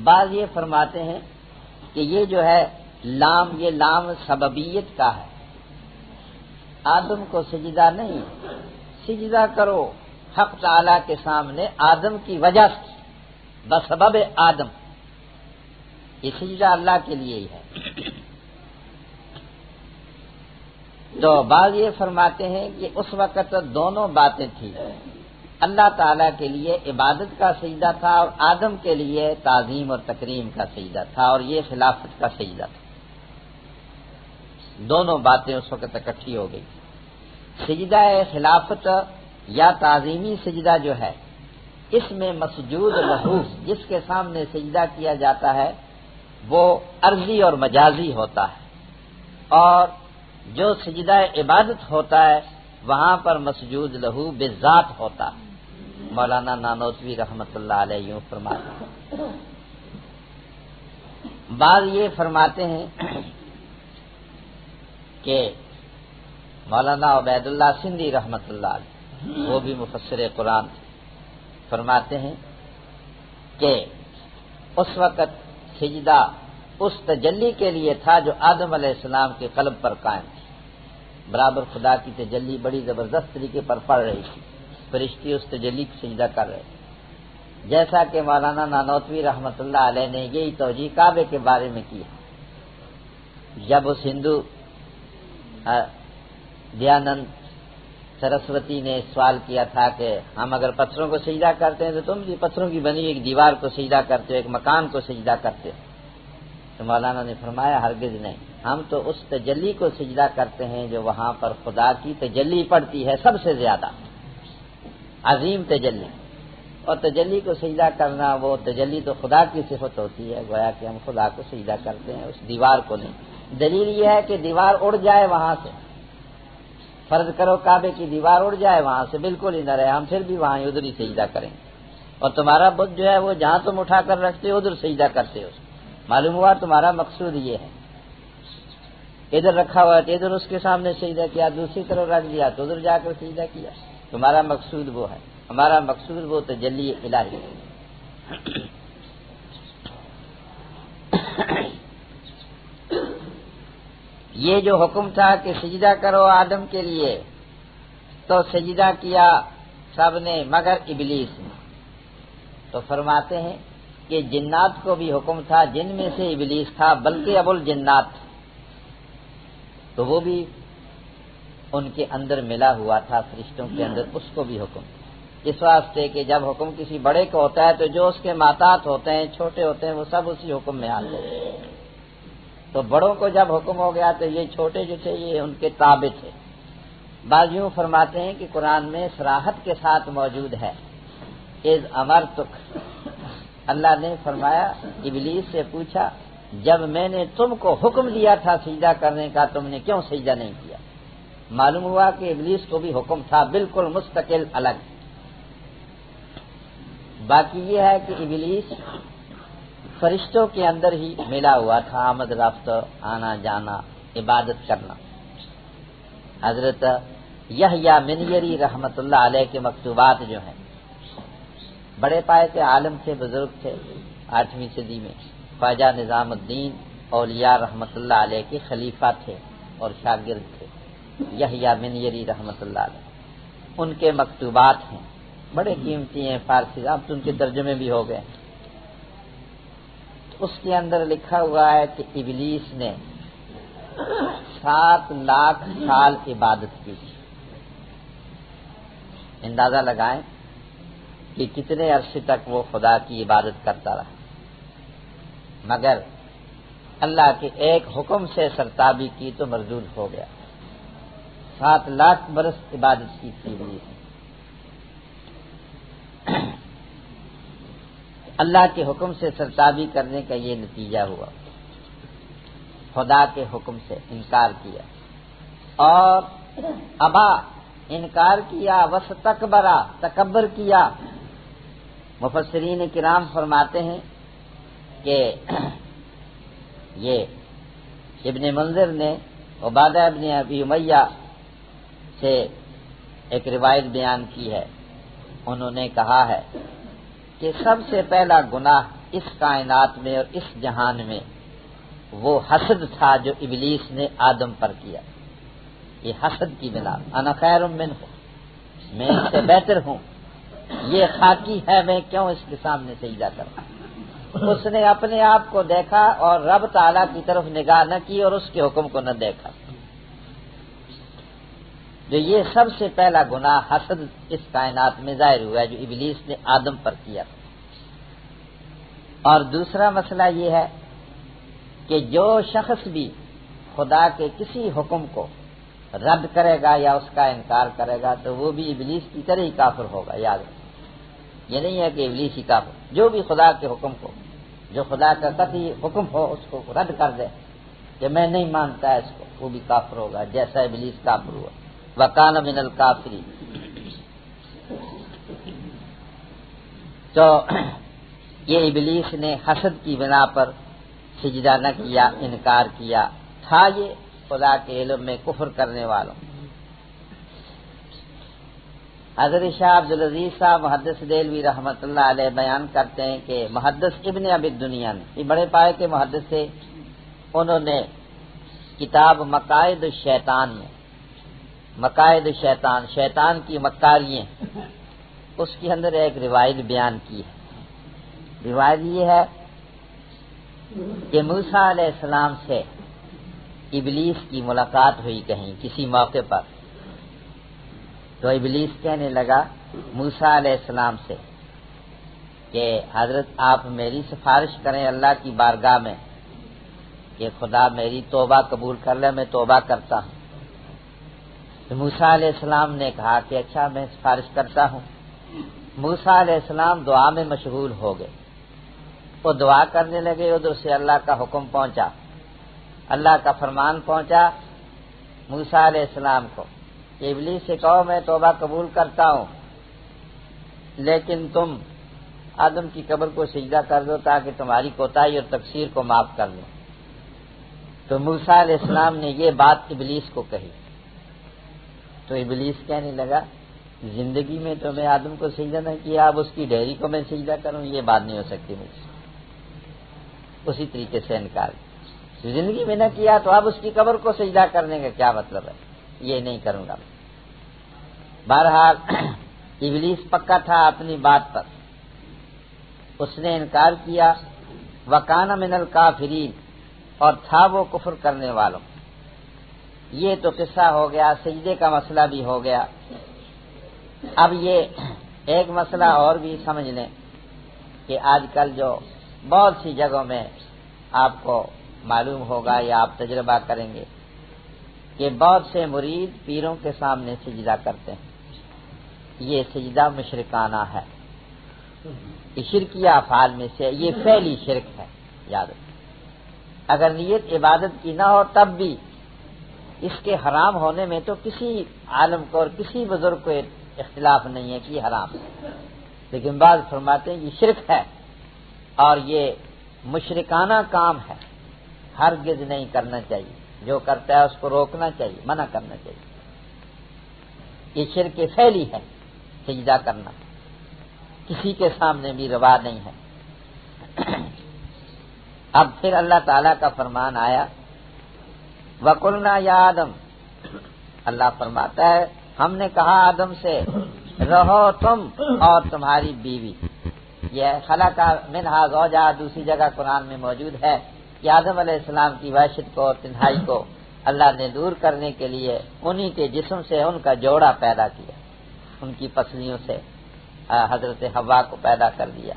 بعض یہ فرماتے ہیں کہ یہ جو ہے لام، یہ لام سببیت کا ہے، آدم کو سجدہ نہیں، سجدہ کرو حق تعالی کے سامنے آدم کی وجہ سے، بسبب آدم، یہ سجدہ اللہ کے لیے ہی ہے۔ تو بعض یہ فرماتے ہیں کہ اس وقت دونوں باتیں تھیں، اللہ تعالیٰ کے لیے عبادت کا سجدہ تھا اور آدم کے لیے تعظیم اور تکریم کا سجدہ تھا، اور یہ خلافت کا سجدہ تھا، دونوں باتیں اس وقت اکٹھی ہو گئی۔ سجدہ خلافت یا تعظیمی سجدہ جو ہے اس میں مسجود لہو جس کے سامنے سجدہ کیا جاتا ہے وہ عرضی اور مجازی ہوتا ہے، اور جو سجدہ عبادت ہوتا ہے وہاں پر مسجود لہو بالذات ہوتا ہے۔ مولانا نانوتوی رحمت اللہ علیہ یوں فرماتے ہیں۔ بعض یہ فرماتے ہیں کہ مولانا عبید اللہ سندھی رحمت اللہ علیہ وہ بھی مفسر قرآن فرماتے ہیں کہ اس وقت سجدہ اس تجلی کے لیے تھا جو آدم علیہ السلام کے قلب پر قائم تھی، برابر خدا کی تجلی بڑی زبردست طریقے پر پڑ رہی تھی، فرشتے اس تجلی کی سجدہ کر رہے تھے، جیسا کہ مولانا نانوتوی رحمت اللہ علیہ نے یہی توجیہ کعبے کے بارے میں کی۔ جب اس ہندو دیانند سرسوتی نے سوال کیا تھا کہ ہم اگر پتھروں کو سجدہ کرتے ہیں تو تم بھی پتھروں کی بنی ایک دیوار کو سجدہ کرتے ہو، ایک مکان کو سجدہ کرتے ہو، تو مولانا نے فرمایا ہرگز نہیں، ہم تو اس تجلی کو سجدہ کرتے ہیں جو وہاں پر خدا کی تجلی پڑتی ہے سب سے زیادہ عظیم تجلی، اور تجلی کو سجدہ کرنا وہ تجلی تو خدا کی صفت ہوتی ہے، گویا کہ ہم خدا کو سجدہ کرتے ہیں اس دیوار کو نہیں۔ دلیل یہ ہے کہ دیوار اڑ جائے وہاں سے، فرض کرو کعبے کی دیوار اڑ جائے وہاں سے بالکل ہی نہ رہے، ہم پھر بھی وہاں ادھر ہی سجدہ کریں گے، اور تمہارا بت جو ہے وہ جہاں تم اٹھا کر رکھتے ہو ادھر سجدہ کرتے ہو، معلوم ہوا تمہارا مقصود یہ ہے، ادھر رکھا ہوا ہے ادھر اس کے سامنے سجدہ کیا، دوسری طرف رکھ دیا تو ادھر جا کر سجدہ کیا، تمہارا مقصود وہ ہے، ہمارا مقصود وہ تجلی الہی ہے۔ یہ جو حکم تھا کہ سجدہ کرو آدم کے لیے، تو سجدہ کیا سب نے مگر ابلیس نے۔ تو فرماتے ہیں کہ جنات کو بھی حکم تھا، جن میں سے ابلیس تھا، بلکہ ابو الجنات، تو وہ بھی ان کے اندر ملا ہوا تھا، فرشتوں کے اندر، اس کو بھی حکم، اس واسطے کہ جب حکم کسی بڑے کو ہوتا ہے تو جو اس کے ماتات ہوتے ہیں، چھوٹے ہوتے ہیں، وہ سب اسی حکم میں آتے ہیں۔ تو بڑوں کو جب حکم ہو گیا تو یہ چھوٹے جو تھے یہ ان کے تابع تھے۔ بعض یوں فرماتے ہیں کہ قرآن میں صراحت کے ساتھ موجود ہے، اذ امرتک، اللہ نے فرمایا، ابلیس سے پوچھا، جب میں نے تم کو حکم دیا تھا سجدہ کرنے کا، تم نے کیوں سجدہ نہیں کیا؟ معلوم ہوا کہ ابلیس کو بھی حکم تھا، بالکل مستقل الگ۔ باقی یہ ہے کہ ابلیس فرشتوں کے اندر ہی ملا ہوا تھا، آمد رفت، آنا جانا، عبادت کرنا۔ حضرت یحییٰ منیری رحمت اللہ علیہ کے مکتوبات جو ہیں، بڑے پائے کے عالم تھے، بزرگ تھے، 8ویں صدی میں خواجہ نظام الدین اولیاء رحمت اللہ علیہ کے خلیفہ تھے اور شاگرد تھے، یحییٰ منیری رحمت اللہ علیہ۔ ان کے مکتوبات ہیں، بڑے قیمتی ہیں، فارسی، اب تو ان کے ترجمے بھی ہو گئے۔ اس کے اندر لکھا ہوا ہے کہ ابلیس نے 7 لاکھ سال عبادت کی۔ اندازہ لگائیں کہ کتنے عرصے تک وہ خدا کی عبادت کرتا رہا، مگر اللہ کے ایک حکم سے سرتابی کی تو مردود ہو گیا۔ 7 لاکھ برس عبادت کی تھی ابلیس نے۔ اللہ کے حکم سے سرتابی کرنے کا یہ نتیجہ ہوا، خدا کے حکم سے انکار کیا اور ابا، انکار کیا، واستکبرا، تکبر کیا۔ مفسرین کرام فرماتے ہیں کہ یہ ابن منذر نے عبادہ ابن ابی امیہ سے ایک روایت بیان کی ہے، انہوں نے کہا ہے کہ سب سے پہلا گناہ اس کائنات میں اور اس جہان میں وہ حسد تھا جو ابلیس نے آدم پر کیا۔ یہ حسد کی بنا، انا خیر منہ، میں اس سے بہتر ہوں، یہ خاکی ہے، میں کیوں اس کے سامنے سجدہ کروں؟ اس نے اپنے آپ کو دیکھا اور رب تعالیٰ کی طرف نگاہ نہ کی اور اس کے حکم کو نہ دیکھا۔ جو یہ سب سے پہلا گناہ حسد اس کائنات میں ظاہر ہوا ہے جو ابلیس نے آدم پر کیا۔ اور دوسرا مسئلہ یہ ہے کہ جو شخص بھی خدا کے کسی حکم کو رد کرے گا یا اس کا انکار کرے گا تو وہ بھی ابلیس کی طرح ہی کافر ہوگا، یاد رکھیں۔ یہ نہیں ہے کہ ابلیس ہی کافر، جو بھی خدا کے حکم کو، جو خدا کا قطعی حکم ہو اس کو رد کر دے کہ میں نہیں مانتا اس کو، وہ بھی کافر ہوگا، جیسا ابلیس کافر ہوا، وَكَانَ مِنَ الْكَافِرِينَ۔ تو یہ ابلیس نے حسد کی بنا پر سجدہ نہ کیا، انکار کیا، تھا یہ خدا کے علم میں کفر کرنے والوں۔ حضرت شاہ عبدالعزیز صاحب محدث دہلوی رحمۃ اللہ علیہ بیان کرتے ہیں کہ محدث ابن ابی الدنیا نے، یہ بڑے پائے کے محدث تھے، انہوں نے کتاب مقائد الشیطان میں، مقائد الشیطان، شیطان کی مکاریاں، اس کے اندر ایک روایت بیان کی ہے۔ روایت یہ ہے کہ موسیٰ علیہ السلام سے ابلیس کی ملاقات ہوئی کہیں کسی موقع پر، تو ابلیس کہنے لگا موسیٰ علیہ السلام سے کہ حضرت آپ میری سفارش کریں اللہ کی بارگاہ میں کہ خدا میری توبہ قبول کر لے، میں توبہ کرتا ہوں۔ تو موسیٰ علیہ السلام نے کہا کہ اچھا میں سفارش کرتا ہوں۔ موسیٰ علیہ السلام دعا میں مشغول ہو گئے، وہ دعا کرنے لگے، ادھر سے اللہ کا حکم پہنچا، اللہ کا فرمان پہنچا موسیٰ علیہ السلام کو کہ ابلیس سے کہو میں توبہ قبول کرتا ہوں، لیکن تم آدم کی قبر کو سجدہ کر دو تاکہ تمہاری کوتاہی اور تقصیر کو معاف کر لوں۔ تو موسیٰ علیہ السلام نے یہ بات ابلیس کو کہی، تو ابلیس کہنے لگا زندگی میں تو میں آدم کو سجدہ نہ کیا، اب اس کی ڈیری کو میں سجدہ کروں، یہ بات نہیں ہو سکتی مجھ سے۔ اسی طریقے سے انکار کیا۔ زندگی میں نہ کیا تو اب اس کی قبر کو سجدہ کرنے کا کیا مطلب ہے؟ یہ نہیں کروں گا۔ بہرحال ابلیس پکا تھا اپنی بات پر، اس نے انکار کیا، وکان من الکافرین، اور تھا وہ کفر کرنے والوں۔ یہ تو قصہ ہو گیا، سجدے کا مسئلہ بھی ہو گیا۔ اب یہ ایک مسئلہ اور بھی سمجھ لیں کہ آج کل جو بہت سی جگہوں میں آپ کو معلوم ہوگا یا آپ تجربہ کریں گے کہ بہت سے مرید پیروں کے سامنے سجدہ کرتے ہیں۔ یہ سجدہ مشرکانہ ہے، یہ شرکیہ افعال میں سے، یہ فعلی شرک ہے، یاد رکھیں۔ اگر نیت عبادت کی نہ ہو تب بھی اس کے حرام ہونے میں تو کسی عالم کو اور کسی بزرگ کو اختلاف نہیں ہے کہ یہ حرام ہے، لیکن بعض فرماتے ہیں یہ شرک ہے اور یہ مشرکانہ کام ہے، ہرگز نہیں کرنا چاہیے، جو کرتا ہے اس کو روکنا چاہیے، منع کرنا چاہیے۔ یہ شرک فعلی ہے، سجدہ کرنا کسی کے سامنے بھی روا نہیں ہے۔ اب پھر اللہ تعالیٰ کا فرمان آیا، وَقُلْنَا يَا آدم، اللہ فرماتا ہے ہم نے کہا آدم سے، رہو تم اور تمہاری بیوی۔ یہ خلق منہا زوجہا دوسری جگہ قرآن میں موجود ہے کہ آدم علیہ السلام کی وحشت کو اور تنہائی کو اللہ نے دور کرنے کے لیے انہی کے جسم سے ان کا جوڑا پیدا کیا، ان کی پسلیوں سے حضرت حوا کو پیدا کر دیا،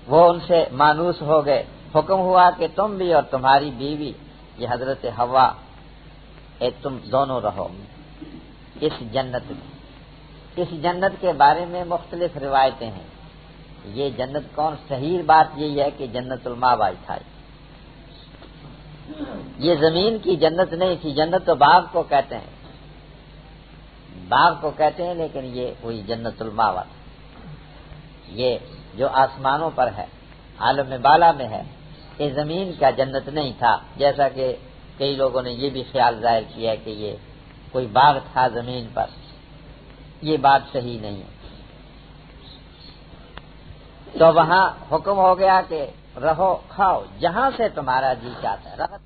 وہ ان سے مانوس ہو گئے۔ حکم ہوا کہ تم بھی اور تمہاری بیوی، یہ حضرت حوا، تم دونوں رہو اس جنت میں۔ اس جنت کے بارے میں مختلف روایتیں ہیں۔ یہ جنت کون، صحیح بات یہی ہے کہ جنت الماوا تھا، یہ زمین کی جنت نہیں تھی، جنت تو باغ کو کہتے ہیں، باغ کو کہتے ہیں، لیکن یہ وہی جنت الماوا تھا۔ یہ جو آسمانوں پر ہے، عالم بالا میں ہے، یہ زمین کا جنت نہیں تھا، جیسا کہ کئی لوگوں نے یہ بھی خیال ظاہر کیا ہے کہ یہ کوئی باغ تھا زمین پر، یہ بات صحیح نہیں ہے۔ تو وہاں حکم ہو گیا کہ رہو کھاؤ جہاں سے تمہارا جی چاہتا ہے۔